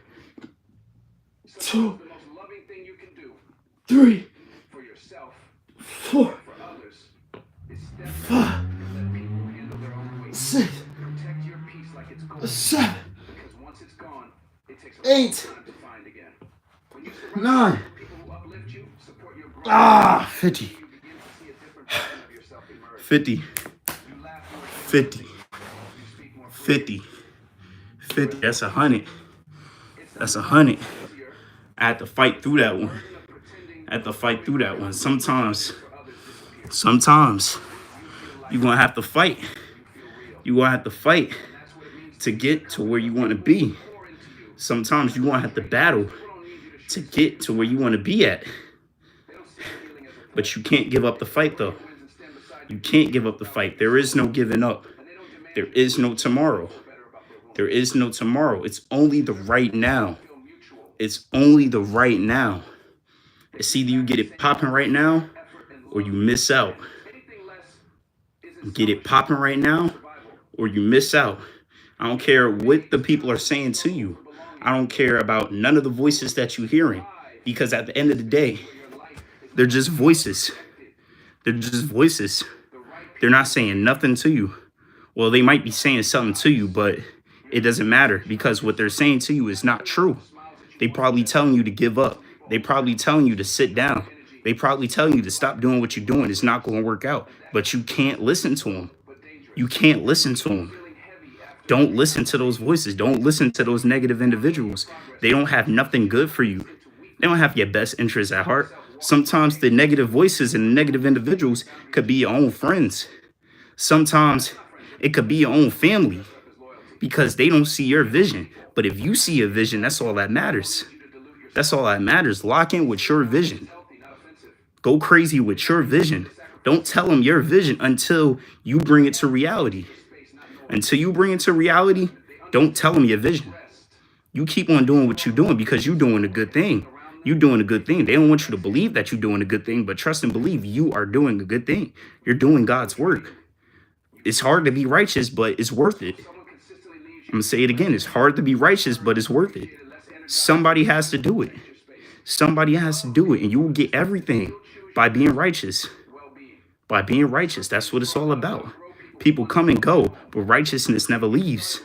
Sometimes 2. the most loving thing you can do 3. for yourself, 4. for others, is step 5. back and let people handle their own weight. 6. Protect your peace like it's gold. 7. Because once it's gone, it takes a 8. long time to find again. When you surround 9. yourself with people who uplift you, support your growth, 50. you begin to see a different version of yourself emerge. 50. You laugh more 50. you speak more freely. 50. 50. That's 100. It's That's 100. easier I had to fight through that one. than pretending I had to fight through that one. Sometimes for others disappear. you're going to have to fight. You're going to have to fight That's what it means to get to where you want to be. pour into you. Sometimes you're going to have to battle People don't need you to to get to where you want to be at. They don't see healing as a But you can't give up the fight, though. wins and stand beside You can't give up the fight. There is no giving up. and they don't demand There is no tomorrow. better about their wound. There is no tomorrow. It's only the right now. Feel mutual It's only the right now. It's either you get it popping right now effort and or you miss out. anything less isn't Get it popping right now survival. or you miss out. I don't care what the people are saying to you. I don't care about none of the voices that you're hearing. Because at the end of the day, Your life is they're just voices. They're just voices. the right They're not saying nothing to you. Well, they might be saying something to you, but it doesn't matter because what they're saying to you is not true. They probably telling you to give up. They probably telling you to sit down. They probably tell you to stop doing what you're doing. It's not going to work out. But you can't listen to them. You can't listen to them. Don't listen to those voices. Don't listen to those negative individuals. They don't have nothing good for you. They don't have your best interests at heart. Sometimes the negative voices and the negative individuals could be your own friends. Sometimes it could be your own family because they don't see your vision. But if you see a vision, that's all that matters. That's all that matters. Lock in with your vision. Go crazy with your vision. Don't tell them your vision until you bring it to reality. Until you bring it to reality, don't tell them your vision. You keep on doing what you're doing because you're doing a good thing. You're doing a good thing. They don't want you to believe that you're doing a good thing, but trust and believe you are doing a good thing. You're doing God's work. It's hard to be righteous, but it's worth it. I'm going to say it again. It's hard to be righteous, but it's worth it. Somebody has to do it. Somebody has to do it, and you will get everything by being righteous. By being righteous. That's what it's all about. People come and go, but righteousness never leaves.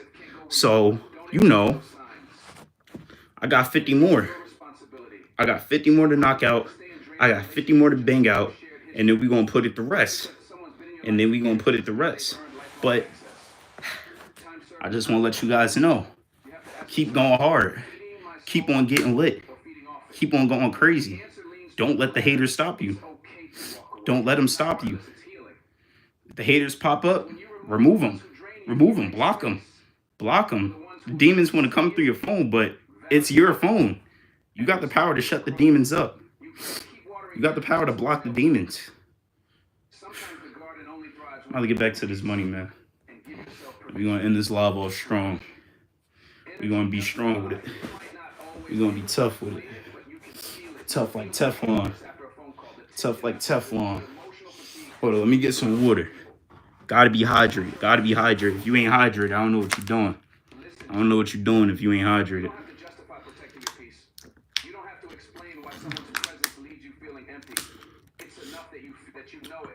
So, I got 50 more. I got 50 more to knock out. I got 50 more to bang out. And then we're going to put it to rest. But I just want to let you guys know. Keep going hard. Keep on getting lit. Keep on going crazy. Don't let the haters stop you. Don't let them stop you. If the haters pop up, remove them. Remove them. Block them. Block them. The demons want to come through your phone, but it's your phone. You got the power to shut the demons up. You got the power to block the demons. I'm about to get back to this money, man. We're going to end this live off strong. We're going to be strong with it. We're going to be tough with it. Tough like Teflon. Tough like Teflon. Hold on, let me get some water. Gotta be hydrated. Gotta be hydrated. If you ain't hydrated, I don't know what you're doing. I don't know what you're doing if you ain't hydrated.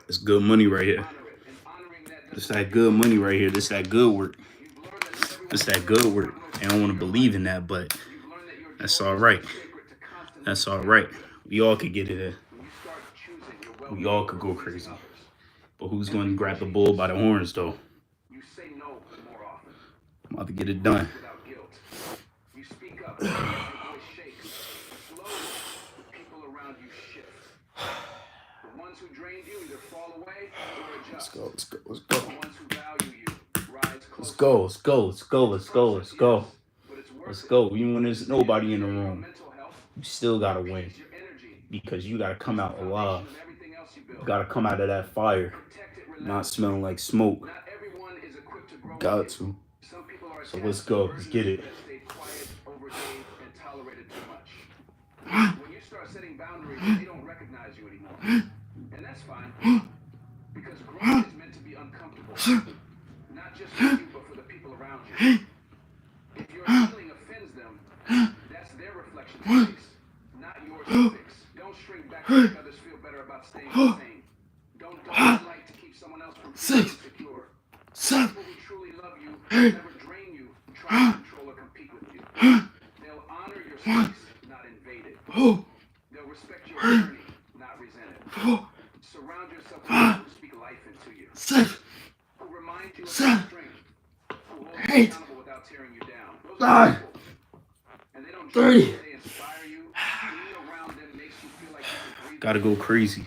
It's good money right here. It's that good money right here. This that good work. This that good work. I don't want to believe in that, but that's all right. That's all right. We all could get it in. We all could go crazy. But who's going to grab the bull by the horns, though? I'm about to get it done. Let's go, let's go, let's go. Let's go, let's go, let's go, let's go, let's go. Let's go. Even when there's nobody in the room, you still got to win. Because you got to come out alive. You got to come out of that fire. Not smelling like smoke. Got to. So let's go. Let's get it. When you start setting boundaries, they don't recognize you anymore. And that's fine. Because growth is meant to be uncomfortable. Not just for you, but for the people around you. If your feeling offends them, that's their reflection to fix, not yours to fix. Don't shrink back to make others feel better about staying the same. Don't like to keep someone else from feeling insecure. People who truly love you never drain you, try to control or compete with you. They'll honor your space, not invade it. They'll respect your journey, not resent it. Surround yourself with people who speak life into you. Who remind you of your strength. Who hold you accountable without tearing you down. Those are people. And they don't judge you, they inspire you. Being around them makes you feel like you can breathe. Gotta go crazy.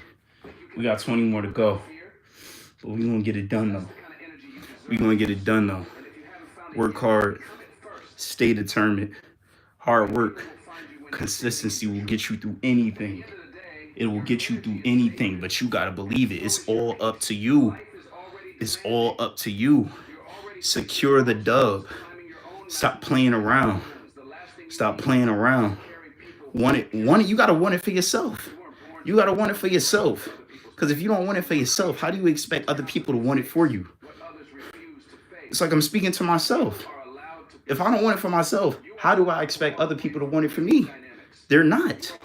We got 20 more to go. But we're gonna get it done though. We're gonna get it done though. Work hard. Stay determined. Hard work. Consistency will get you through anything. It will get you through anything, but you gotta believe it. It's all up to you. It's all up to you. Secure the dub. Stop playing around. Stop playing around. Want it. You gotta want it for yourself. You gotta want it for yourself. Because if you don't want it for yourself, how do you expect other people to want it for you? It's like I'm speaking to myself. If I don't want it for myself, how do I expect other people to want it for me? They're not.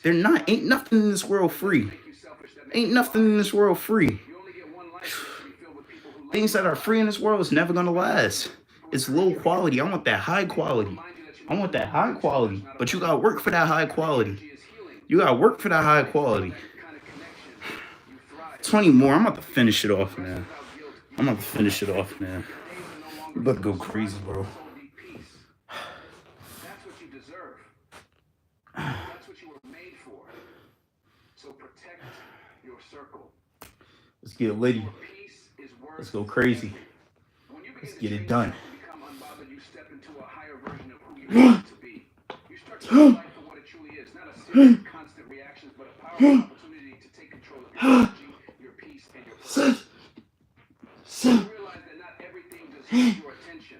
They're not. Ain't nothing in this world free. Ain't nothing in this world free. Things that are free in this world is never going to last. It's low quality. I want that high quality. I want that high quality. But you got to work for that high quality. You got to work for that high quality. 20 more. I'm about to finish it off, man. I'm about to finish it off, man. You about to go crazy, bro. That's what you deserve. That's what you were made for. So protect your circle. Let's get it, lady. Let's go crazy. Let's get it done. Become unbothered, you step into a higher version of who you want to be. You start to see life for what it truly is, not a series of constant reactions, but a powerful opportunity to take control of your energy, your peace, and your purpose. You realize that not everything deserves your attention.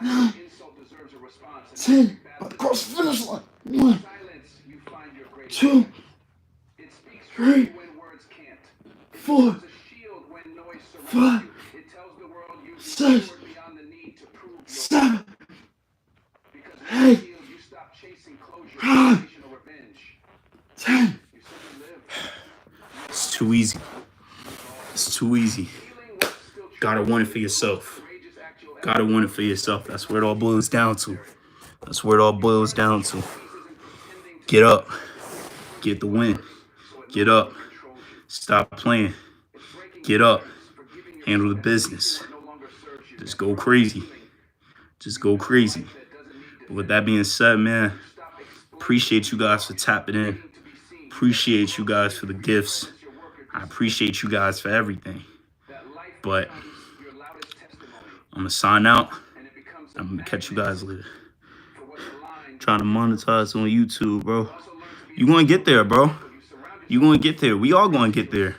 Not every insult deserves a response. And Cross finish line. in silence, you find your greatest strength. It speaks for you when words can't. It becomes a shield when noise surrounds you. It tells the world you can forward beyond the need to prove your worth. Because when you heal, you stop chasing closure, motivation, or revenge. You simply live. It's too easy. It's too easy. Healing will still Gotta want it for yourself. courageous act you'll Gotta want it for yourself. That's where it all boils down to. That's where it all boils down to. Get up. Get the win. Get up. Stop playing. Get up. Handle the business. Just go crazy. Just go crazy. But with that being said, man, appreciate you guys for tapping in. Appreciate you guys for the gifts. I appreciate you guys for everything. But I'm going to sign out. I'm going to catch you guys later. Trying to monetize on YouTube, bro. You going to get there, bro. You going to get there. We all going to get there.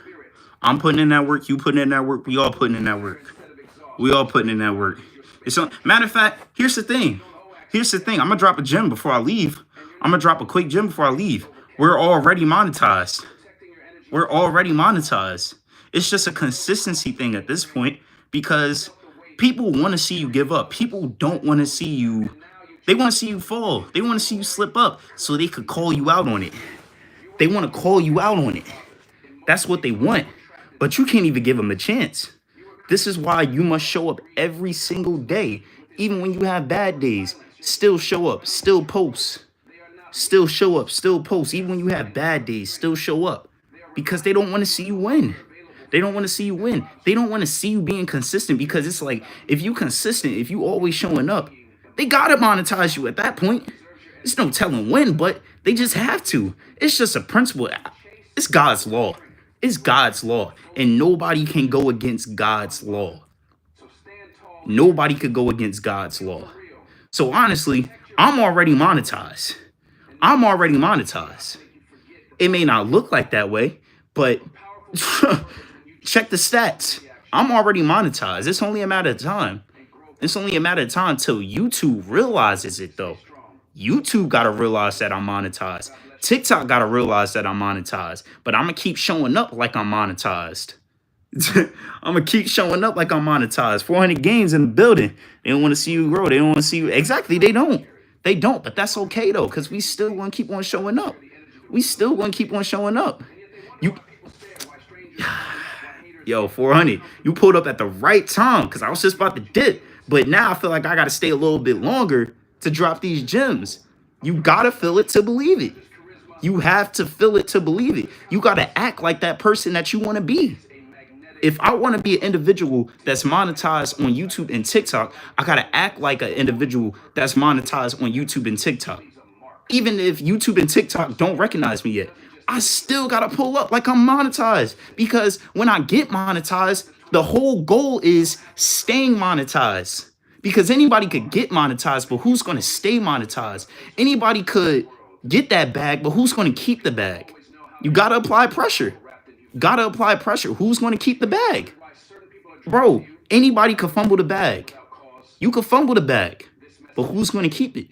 I'm putting in that work. You putting in that work. We all putting in that work. We all putting in that work. It's matter of fact, here's the thing. Here's the thing. I'm going to drop a gem before I leave. I'm going to drop a quick gem before I leave. We're already monetized. We're already monetized. It's just a consistency thing at this point because people want to see you give up. People don't want to see you. They want to see you fall. They want to see you slip up so they could call you out on it. They want to call you out on it. That's what they want. But you can't even give them a chance. This is why you must show up every single day. Even when you have bad days, still show up, still post. Still show up, still post. Even when you have bad days, still show up. Because they don't want to see you win. They don't want to see you win. They don't want to see you being consistent because it's like, if you consistent, if you always showing up, they got to monetize you at that point. There's no telling when, but they just have to. It's just a principle. It's God's law. It's God's law. And nobody can go against God's law. Nobody could go against God's law. So honestly, I'm already monetized. I'm already monetized. It may not look like that way, but check the stats. I'm already monetized. It's only a matter of time. It's only a matter of time till YouTube realizes it, though. YouTube got to realize that I'm monetized. TikTok got to realize that I'm monetized. But I'm going to keep showing up like I'm monetized. I'm going to keep showing up like I'm monetized. 400 games in the building. They don't want to see you grow. They don't want to see you. Exactly, they don't. They don't, but that's okay, though, because we still want to keep on showing up. We still want to keep on showing up. Yo, 400, you pulled up at the right time because I was just about to dip. But now I feel like I got to stay a little bit longer to drop these gems. You got to feel it to believe it. You have to feel it to believe it. You got to act like that person that you want to be. If I want to be an individual that's monetized on YouTube and TikTok, I got to act like an individual that's monetized on YouTube and TikTok. Even if YouTube and TikTok don't recognize me yet, I still got to pull up like I'm monetized. Because when I get monetized, the whole goal is staying monetized. Because anybody could get monetized, but who's going to stay monetized? Anybody could get that bag, but who's going to keep the bag? You got to apply pressure. Got to apply pressure. Who's going to keep the bag? Bro, anybody could fumble the bag. You could fumble the bag, but who's going to keep it?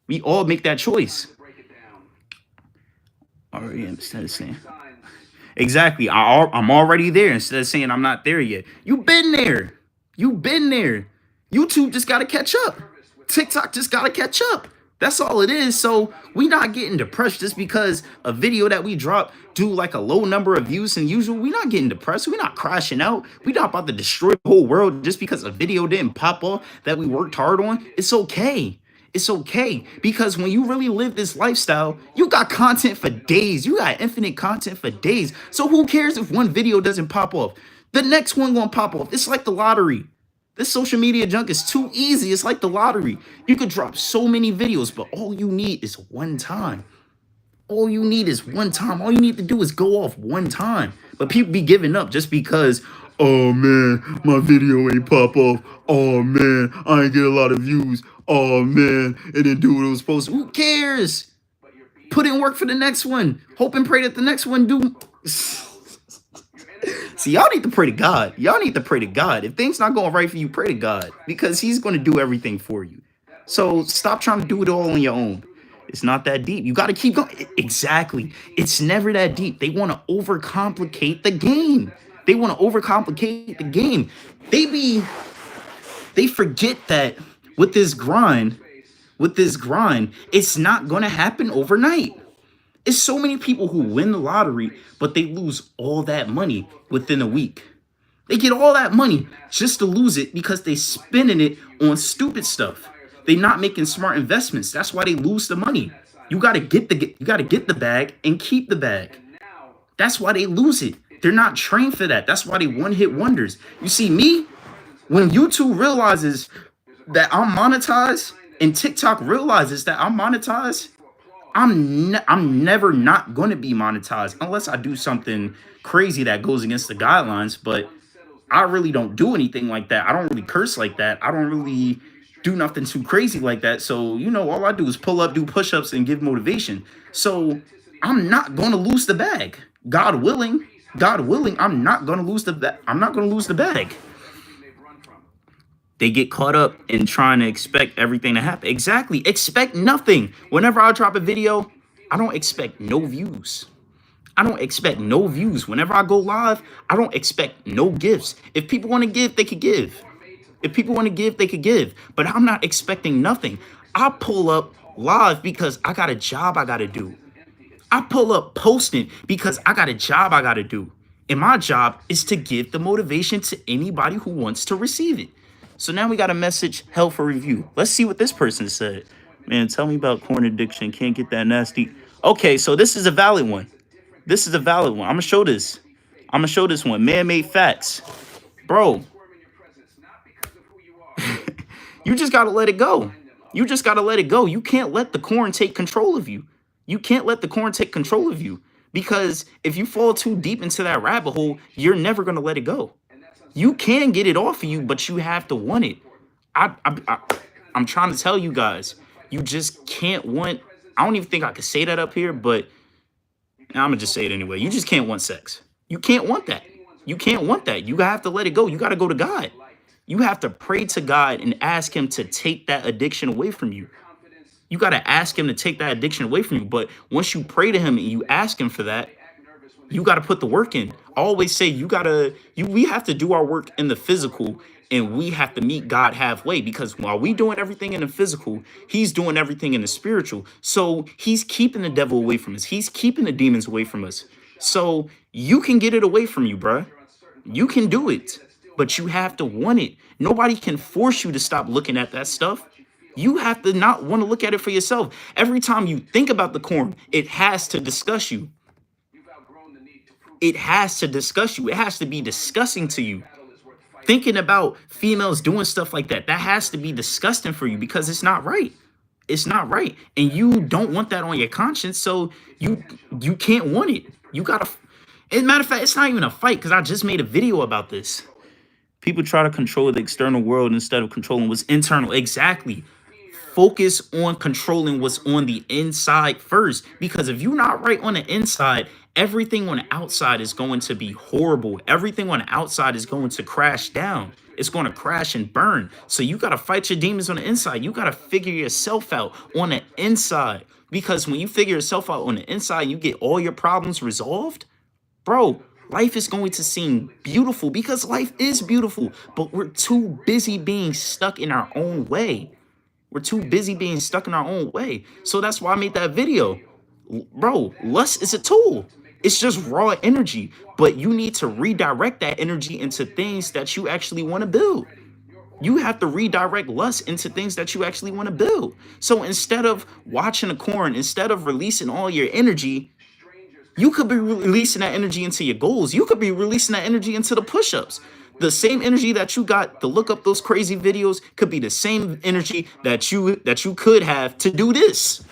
We all make that choice. Already, instead of saying. Exactly. I'm already there instead of saying I'm not there yet. You've been there. You've been there. YouTube just got to catch up. TikTok just got to catch up. That's all it is. So we not getting depressed just because a video that we drop do like a low number of views than usual. We not getting depressed. We not crashing out. We not about to destroy the whole world just because a video didn't pop off that we worked hard on. It's okay. It's okay, because when you really live this lifestyle, you got content for days. You got infinite content for days. So who cares if one video doesn't pop off? The next one gonna pop off. It's like the lottery. This social media junk is too easy. It's like the lottery. You could drop so many videos, but all you need is one time. All you need is one time. All you need to do is go off one time. But people be giving up just because, oh man, my video ain't pop off. Oh man, I ain't get a lot of views. Oh man, it didn't do what it was supposed to. Who cares? Put in work for the next one. Hope and pray that the next one do. See, y'all need to pray to God. Y'all need to pray to God. If things not going right for you, pray to God, because He's going to do everything for you. So stop trying to do it all on your own. It's not that deep. You got to keep going. Exactly. It's never that deep. They want to overcomplicate the game. They want to overcomplicate the game. They forget that with this grind, it's not going to happen overnight. It's so many people who win the lottery, but they lose all that money within a week. They get all that money just to lose it because they spending it on stupid stuff. They not making smart investments. That's why they lose the money. You gotta get the bag and keep the bag. That's why they lose it. They're not trained for that. That's why they one-hit wonders. You see me, when YouTube realizes that I'm monetized and TikTok realizes that I'm monetized, I'm never not going to be monetized unless I do something crazy that goes against the guidelines. But I really don't do anything like that. I don't really curse like that. I don't really do nothing too crazy like that. So, all I do is pull up, do push-ups, and give motivation. So I'm not going to lose the bag. God willing, I'm not going to lose the bag. I'm not going to lose the bag. They get caught up in trying to expect everything to happen. Exactly. Expect nothing. Whenever I drop a video, I don't expect no views. I don't expect no views. Whenever I go live, I don't expect no gifts. If people want to give, they could give. If people want to give, they could give. But I'm not expecting nothing. I pull up live because I got a job I got to do. I pull up posting because I got a job I got to do. And my job is to give the motivation to anybody who wants to receive it. So now we got a message held for review. Let's see what this person said. Man, tell me about corn addiction. Can't get that nasty. Okay, so this is a valid one. This is a valid one. I'm going to show this. I'm going to show this one. Man-made facts. Bro. You just got to let it go. You just got to let it go. You can't let the corn take control of you. You can't let the corn take control of you. Because if you fall too deep into that rabbit hole, you're never going to let it go. You can get it off of you, but you have to want it. I'm trying to tell you guys, you just can't want. I don't even think I could say that up here, but I'm gonna just say it anyway. You just can't want sex. You can't want that. You can't want that. You have to let it go. You got to go to God. You have to pray to God and ask Him to take that addiction away from you. You got to ask Him to take that addiction away from you. But once you pray to Him and you ask Him for that, you got to put the work in. I always say we have to do our work in the physical, and we have to meet God halfway, because while we doing everything in the physical, He's doing everything in the spiritual. So He's keeping the devil away from us. He's keeping the demons away from us. So you can get it away from you, bruh. You can do it, but you have to want it. Nobody can force you to stop looking at that stuff. You have to not want to look at it for yourself. Every time you think about the corn, it has to disgust you. It has to disgust you. It has to be disgusting to you. Thinking about females doing stuff like that, that has to be disgusting for you, because it's not right. It's not right. And you don't want that on your conscience, so you can't want it. You gotta. As a matter of fact, it's not even a fight, because I just made a video about this. People try to control the external world instead of controlling what's internal. Exactly. Focus on controlling what's on the inside first, because if you're not right on the inside, everything on the outside is going to be horrible. Everything on the outside is going to crash down. It's going to crash and burn. So you got to fight your demons on the inside. You got to figure yourself out on the inside, because when you figure yourself out on the inside, you get all your problems resolved. Bro, life is going to seem beautiful, because life is beautiful, but we're too busy being stuck in our own way. We're too busy being stuck in our own way. So that's why I made that video. Bro, lust is a tool. It's just raw energy, but you need to redirect that energy into things that you actually want to build. You have to redirect lust into things that you actually want to build. So instead of watching the corn, instead of releasing all your energy, you could be releasing that energy into your goals. You could be releasing that energy into the push-ups. The same energy that you got to look up those crazy videos could be the same energy that you could have to do this.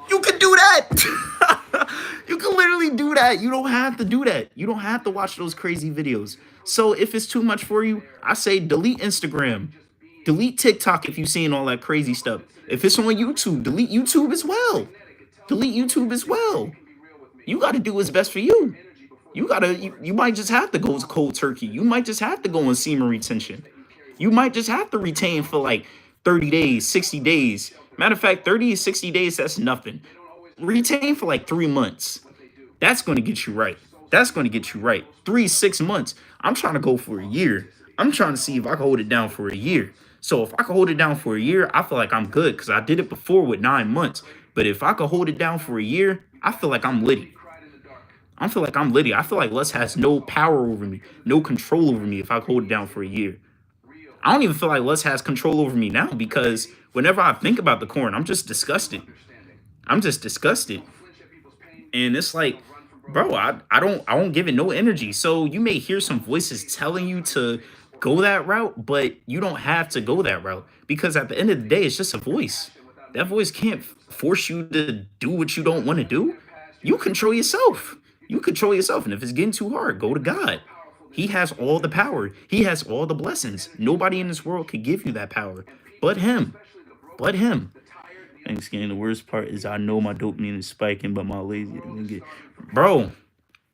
You could do that. You can literally do that. You don't have to do that. You don't have to watch those crazy videos. So if it's too much for you, I say delete Instagram. Delete TikTok if you're seeing all that crazy stuff. If it's on YouTube, delete YouTube as well. Delete YouTube as well. You got to do what's best for you. You might just have to go cold turkey. You might just have to go on semen retention. You might just have to retain for like 30 days, 60 days. Matter of fact, 30 to 60 days, that's nothing. Retain for like 3 months. That's going to get you right. That's going to get you right. 3 6 months. I'm trying to go for a year. I'm trying to see if I can hold it down for a year. So if I can hold it down for a year, I feel like I'm good because I did it before with 9 months. But if I could hold it down for a year, I feel like I'm litty. I feel like I'm litty. I feel like lust has no power over me, no control over me if I hold it down for a year. I don't even feel like lust has control over me now because whenever I think about the corn, I'm just disgusted. I'm just disgusted. And it's like, bro, I don't give it no energy. So you may hear some voices telling you to go that route, but you don't have to go that route because at the end of the day, it's just a voice. That voice can't force you to do what you don't want to do. You control yourself. You control yourself. And if it's getting too hard, go to God. He has all the power. He has all the blessings. Nobody in this world could give you that power but him. But him. Thanks, gang. The worst part is I know my dopamine is spiking, but my lazy. Bro,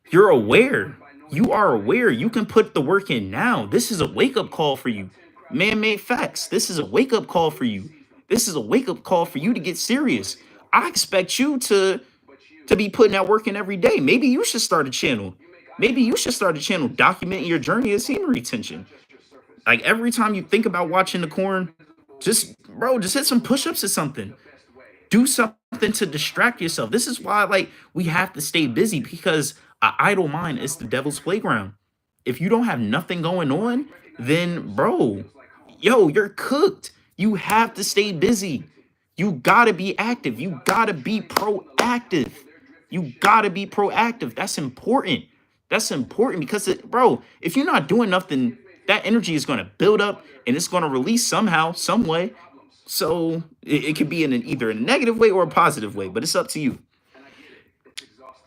you're aware. You are aware. You can put the work in now. This is a wake up call for you. Man made facts. This is a wake up call for you. This is a wake up call for you to get serious. I expect you to be putting that work in every day. Maybe you should start a channel. Maybe you should start a channel documenting your journey of semen retention. Like every time you think about watching the corn, just hit some push-ups or something. Do something to distract yourself. This is why like we have to stay busy because an idle mind is the devil's playground. If you don't have nothing going on, then bro, you're cooked. You have to stay busy. You gotta be active. You gotta be proactive. You gotta be proactive. That's important. That's important because bro, if you're not doing nothing, that energy is gonna build up and it's gonna release somehow, some way. So it could be either in a negative way or a positive way, but it's up to you.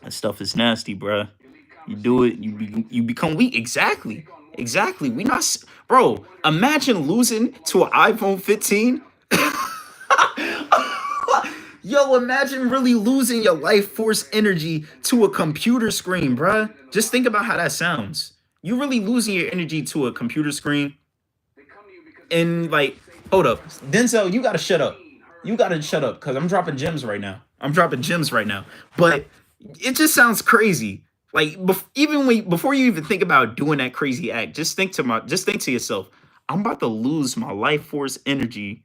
That stuff is nasty, bro. You do it, you become weak. Exactly, exactly. We not, bro. Imagine losing to an iPhone 15. Yo, imagine really losing your life force energy to a computer screen, bruh. Just think about how that sounds. You really losing your energy to a computer screen. And like, hold up. Denzel, you gotta shut up. You gotta shut up because I'm dropping gems right now. I'm dropping gems right now. But it just sounds crazy. Like before you even think about doing that crazy act, just think to yourself, I'm about to lose my life force energy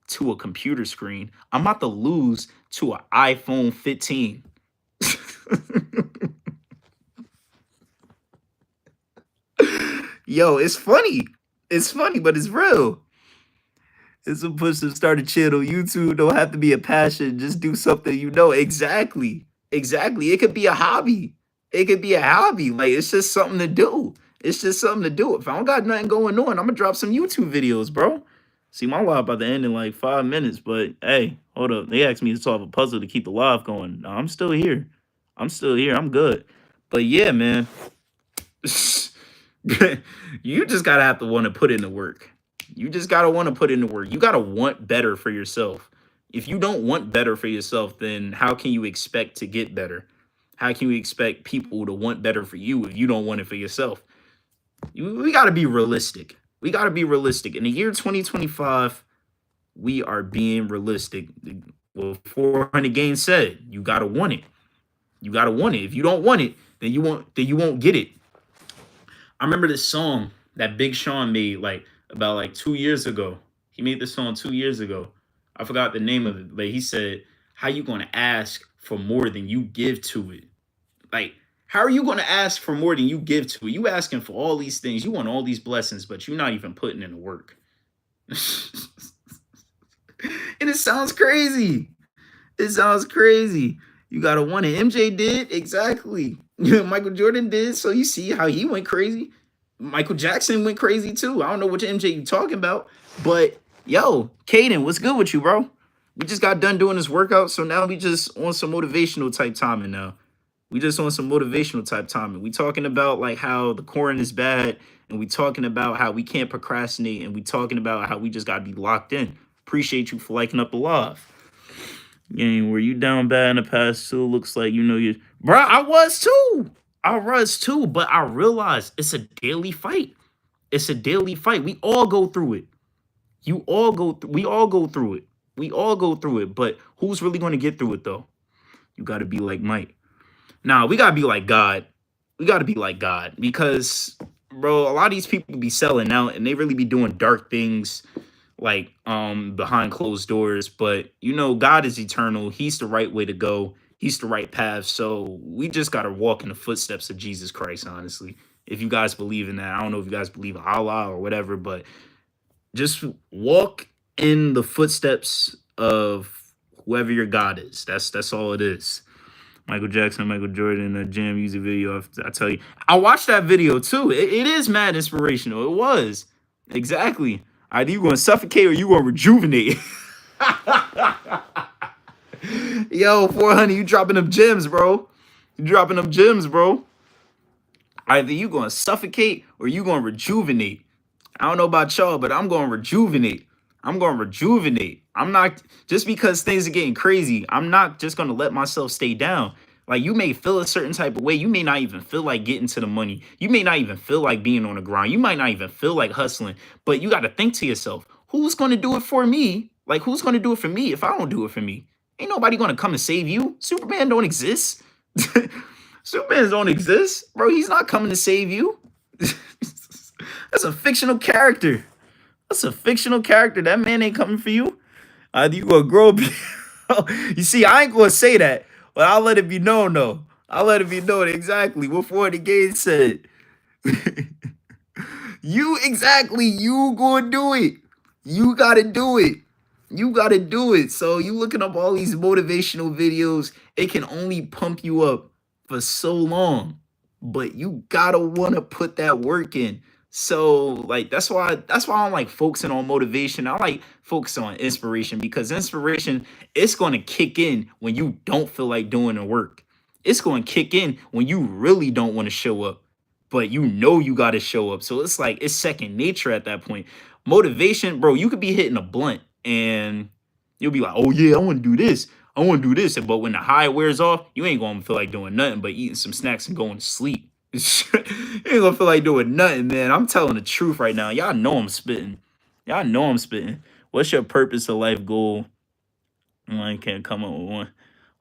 to a computer screen. I'm about to lose to an iPhone 15. Yo, it's funny. It's funny, but it's real. It's a push to start a channel. YouTube don't have to be a passion. Just do something you know. Exactly. Exactly. It could be a hobby. It could be a hobby. Like it's just something to do. It's just something to do. If I don't got nothing going on, I'm gonna drop some YouTube videos, bro. See, my live about to end in like 5 minutes, but hey, hold up. They asked me to solve a puzzle to keep the live going. No, I'm still here. I'm still here. I'm good. But yeah, man. You just gotta have to want to put in the work. You just gotta want to put in the work. You gotta want better for yourself. If you don't want better for yourself, then how can you expect to get better? How can you expect people to want better for you if you don't want it for yourself? We gotta be realistic. We gotta be realistic. In the year 2025, we are being realistic. Well, 400 games said, you gotta want it. You gotta want it. If you don't want it, then you won't get it. I remember this song that Big Sean made like about like 2 years ago. He made this song 2 years ago. I forgot the name of it, but he said, "How you gonna ask for more than you give to it?" Like How are you going to ask for more than you give to it? You asking for all these things. You want all these blessings, but you're not even putting in the work. And it sounds crazy. It sounds crazy. You got to want it. MJ did. Exactly. Michael Jordan did. So you see how he went crazy. Michael Jackson went crazy too. I don't know which MJ you talking about. But yo, Caden, what's good with you, bro? We just got done doing this workout. So now we just on some motivational type timing now. We just on some motivational type timing. We talking about like how the Corin is bad, and we talking about how we can't procrastinate, and we talking about how we just gotta be locked in. Appreciate you for liking up the live. Gang, were you down bad in the past too? Looks like you know you, bro. I was too. I was too, but I realized it's a daily fight. It's a daily fight. We all go through it. You all go. We all go through it. We all go through it. But who's really going to get through it though? You got to be like Mike. Nah, we gotta be like God. We gotta be like God because, bro, a lot of these people be selling out and they really be doing dark things like behind closed doors. But you know, God is eternal. He's the right way to go. He's the right path. So we just gotta walk in the footsteps of Jesus Christ, honestly. If you guys believe in that, I don't know if you guys believe in Allah or whatever, but just walk in the footsteps of whoever your God is. That's all it is. Michael Jackson, Michael Jordan, a jam music video. I tell you, I watched that video too. It is mad inspirational. It was. Exactly. Either you going to suffocate or you going to rejuvenate. Yo, 400, you dropping them gems, bro. You dropping them gems, bro. Either you going to suffocate or you going to rejuvenate. I don't know about y'all, but I'm going to rejuvenate. I'm going to rejuvenate. I'm not, just because things are getting crazy, I'm not just going to let myself stay down. Like, you may feel a certain type of way. You may not even feel like getting to the money. You may not even feel like being on the grind. You might not even feel like hustling. But you got to think to yourself, who's going to do it for me? Like, who's going to do it for me if I don't do it for me? Ain't nobody going to come and save you. Superman don't exist. Superman don't exist. Bro, he's not coming to save you. That's a fictional character. That's a fictional character. That man ain't coming for you. Either you gonna grow up. You see, I ain't gonna say that, but I'll let it be known though. I'll let it be known exactly what 40 Gates said. You gonna do it. You gotta do it. You gotta do it. So you looking up all these motivational videos, it can only pump you up for so long. But you gotta wanna put that work in. So like that's why I'm like focusing on motivation. I like focus on inspiration because inspiration, it's going to kick in when you don't feel like doing the work. It's going to kick in when you really don't want to show up, but you know you got to show up. So it's like it's second nature at that point. Motivation, bro, you could be hitting a blunt and you'll be like, "Oh yeah, I want to do this. I want to do this." But when the high wears off, you ain't going to feel like doing nothing but eating some snacks and going to sleep. You ain't gonna feel like doing nothing, man. I'm telling the truth right now. Y'all know I'm spitting. Y'all know I'm spitting. What's your purpose of life goal? I can't come up with one.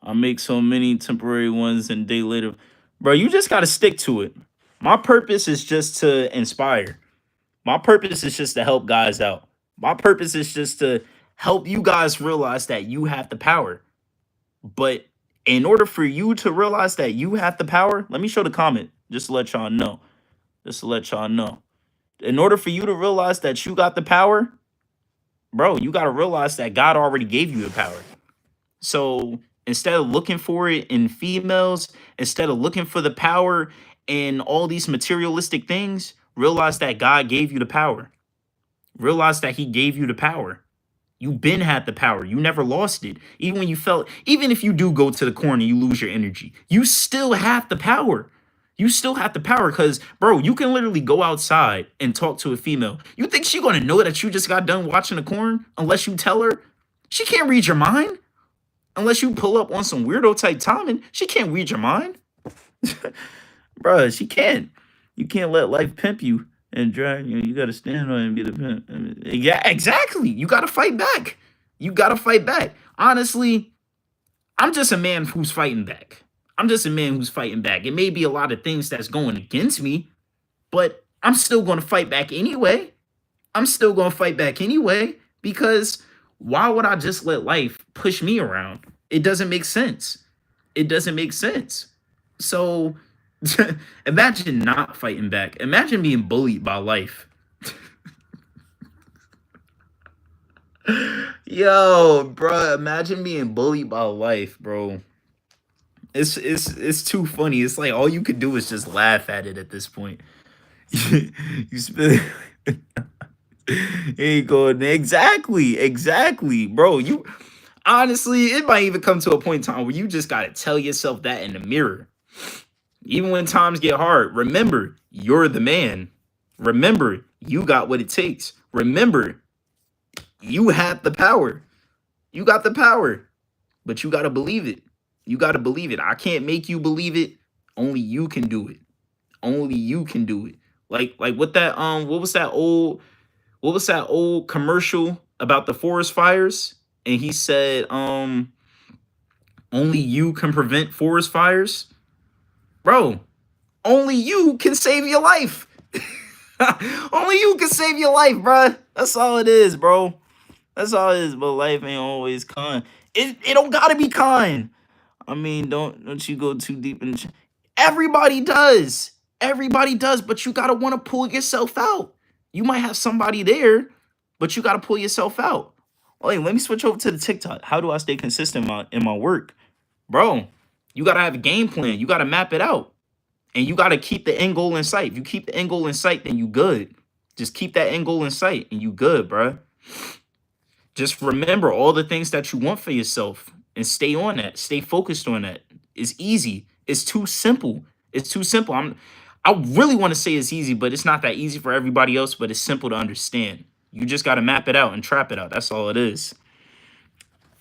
I make so many temporary ones and day later. Bro, you just gotta stick to it. My purpose is just to inspire. My purpose is just to help guys out. My purpose is just to help you guys realize that you have the power. But in order for you to realize that you have the power, let me show the comment just to let y'all know. Just to let y'all know. In order for you to realize that you got the power, bro, you got to realize that God already gave you the power. So instead of looking for it in females, instead of looking for the power in all these materialistic things, realize that God gave you the power. Realize that he gave you the power. You been had the power. You never lost it. Even when you felt, even if you do go to the corner, you lose your energy. You still have the power. You still have the power because, bro, you can literally go outside and talk to a female. You think she gonna know that you just got done watching the corn unless you tell her? She can't read your mind unless you pull up on some weirdo type timing. She can't read your mind, bro. She can't. You can't let life pimp you and drag you. You gotta stand on it and be the pimp. Yeah, exactly. You gotta fight back. You gotta fight back. Honestly, I'm just a man who's fighting back. I'm just a man who's fighting back. It may be a lot of things that's going against me, but I'm still going to fight back anyway. I'm still going to fight back anyway because why would I just let life push me around? It doesn't make sense. It doesn't make sense. So Imagine not fighting back. Imagine being bullied by life. Yo, bro, imagine being bullied by life, bro. It's too funny. It's like all you could do is just laugh at it at this point. You spend ain't going exactly, bro. You honestly, it might even come to a point in time where you just gotta tell yourself that in the mirror. Even when times get hard, remember you're the man. Remember you got what it takes. Remember you have the power. You got the power, but you gotta believe it. You gotta believe it. I can't make you believe it. Only you can do it. Only you can do it. Like what that what was that old commercial about the forest fires? And he said, only you can prevent forest fires. Bro, only you can save your life. Only you can save your life, bro. That's all it is, bro. That's all it is. But life ain't always kind. It don't gotta be kind. I mean, don't you go too deep in. Everybody does. Everybody does, but you gotta want to pull yourself out. You might have somebody there, but you gotta pull yourself out. Wait, let me switch over to the TikTok. How do I stay consistent in my work, bro? You gotta have a game plan. You gotta map it out, and you gotta keep the end goal in sight. If you keep the end goal in sight, then you good. Just keep that end goal in sight, and you good, bro. Just remember all the things that you want for yourself and stay on that. Stay focused on that. It's easy. It's too simple. It's too simple. I really want to say it's easy, but it's not that easy for everybody else, but it's simple to understand. You just got to map it out and trap it out. That's all it is.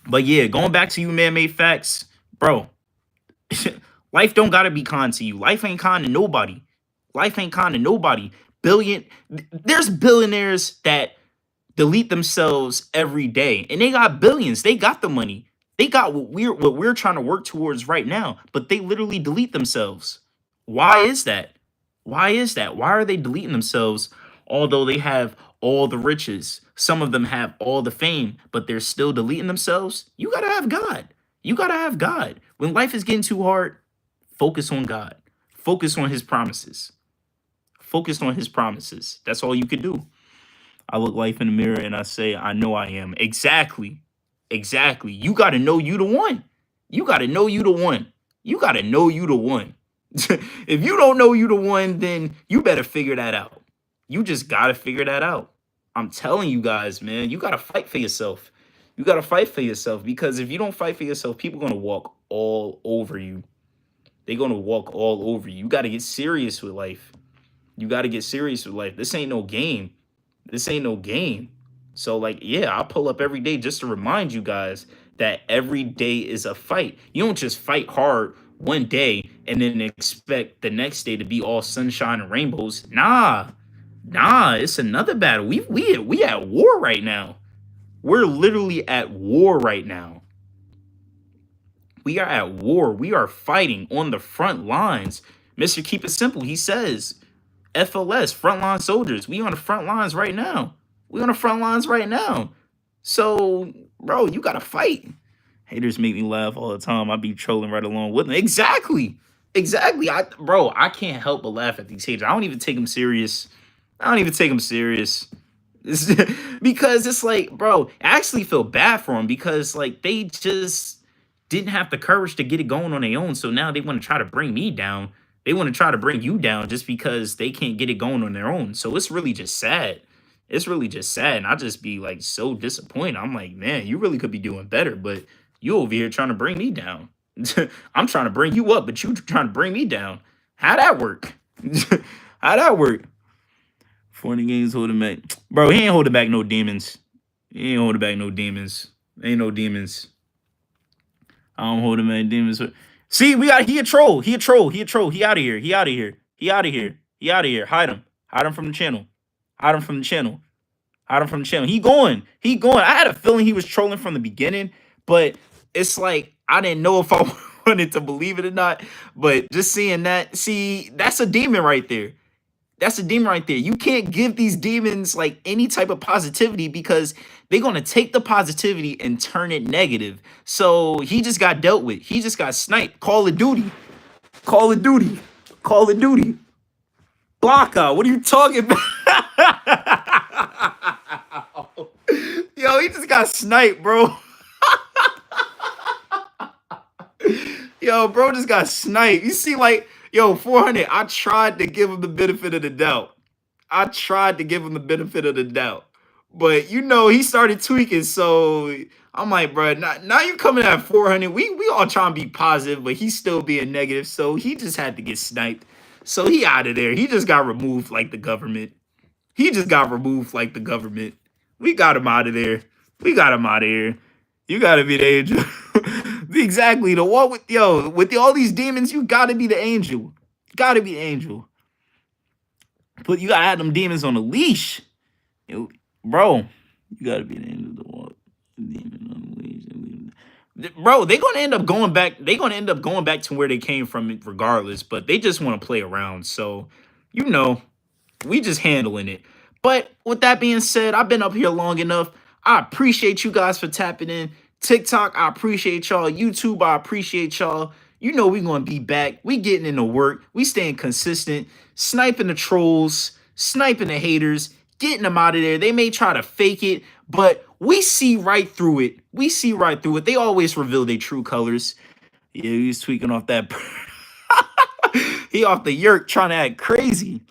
But yeah, going back to you man-made facts, bro. Life don't got to be kind to you. Life ain't kind to nobody. Life ain't kind to nobody. There's billionaires that delete themselves every day and they got billions. They got the money. They got what we're trying to work towards right now, but they literally delete themselves. Why is that? Why is that? Why are they deleting themselves although they have all the riches? Some of them have all the fame, but they're still deleting themselves. You got to have God. You got to have God. When life is getting too hard, focus on God. Focus on his promises. Focus on his promises. That's all you can do. I look life in the mirror and I say, I know I am. Exactly. Exactly. You got to know you the one. You got to know you the one. You got to know you the one. If you don't know you the one, then you better figure that out. You just got to figure that out. I'm telling you guys, man, you got to fight for yourself. You got to fight for yourself because if you don't fight for yourself, people are going to walk all over you. They're going to walk all over you. You got to get serious with life. You got to get serious with life. This ain't no game. This ain't no game. So, like, yeah, I pull up every day just to remind you guys that every day is a fight. You don't just fight hard one day and then expect the next day to be all sunshine and rainbows. Nah, it's another battle. We at war right now. We're literally at war right now. We are at war. We are fighting on the front lines. Mr. Keep It Simple, he says, FLS, frontline soldiers. We on the front lines right now. We on the front lines right now. So, bro, you gotta fight. Haters make me laugh all the time. I be trolling right along with them. Exactly. I can't help but laugh at these haters. I don't even take them serious. Because it's like, bro, I actually feel bad for them because like they just didn't have the courage to get it going on their own. So now they want to try to bring me down. They want to try to bring you down just because they can't get it going on their own. So it's really just sad. It's really just sad. And I just be like so disappointed. I'm like, man, you really could be doing better, but you over here trying to bring me down. I'm trying to bring you up, but you trying to bring me down. How'd that work? How'd that work? 40 games holding back. Bro, he ain't holding back no demons. He ain't holding back no demons. Ain't no demons. I don't hold him back demons. See, he a troll. He out of here. He out of here. Hide him from the channel. He going. I had a feeling he was trolling from the beginning, but it's like I didn't know if I wanted to believe it or not. But just seeing that, see, that's a demon right there. You can't give these demons like any type of positivity because they're going to take the positivity and turn it negative. So he just got dealt with. He just got sniped. Call of Duty. Call of Duty. Blockout. What are you talking about? Yo, he just got sniped, bro. Yo, bro just got sniped. You see, like, yo, 400. I tried to give him the benefit of the doubt. I tried to give him the benefit of the doubt. But you know, he started tweaking. So I'm like, bro, now you coming at 400. We all trying to be positive, but he's still being negative. So he just had to get sniped. So he out of there. He just got removed like the government. He just got removed like the government. We got him out of there. We got him out of here. You gotta be the angel. Exactly. The one with all these demons, you gotta be the angel. Gotta be the angel. But you gotta have them demons on a leash. Bro, you gotta be the angel to walk. Demon on a leash. Bro, they're gonna end up going back. They're gonna end up going back to where they came from regardless, but they just want to play around. So, you know, we just handling it. But with that being said, I've been up here long enough. I appreciate you guys for tapping in. TikTok, I appreciate y'all. YouTube, I appreciate y'all. You know we gonna be back. We getting into work. We staying consistent. Sniping the trolls, sniping the haters, getting them out of there. They may try to fake it, but we see right through it. We see right through it. They always reveal their true colors. Yeah, he's tweaking off that. He off the yerk trying to act crazy.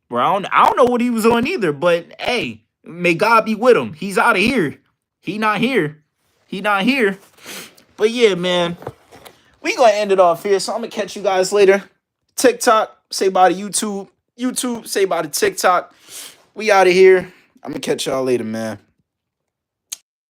Bro, I don't know what he was on either, but hey, may God be with him. He's out of here. He not here. He not here. But yeah, man, we gonna end it off here. So I'm gonna catch you guys later. TikTok, say bye to YouTube. YouTube, say bye to TikTok. We out of here. I'm gonna catch y'all later, man.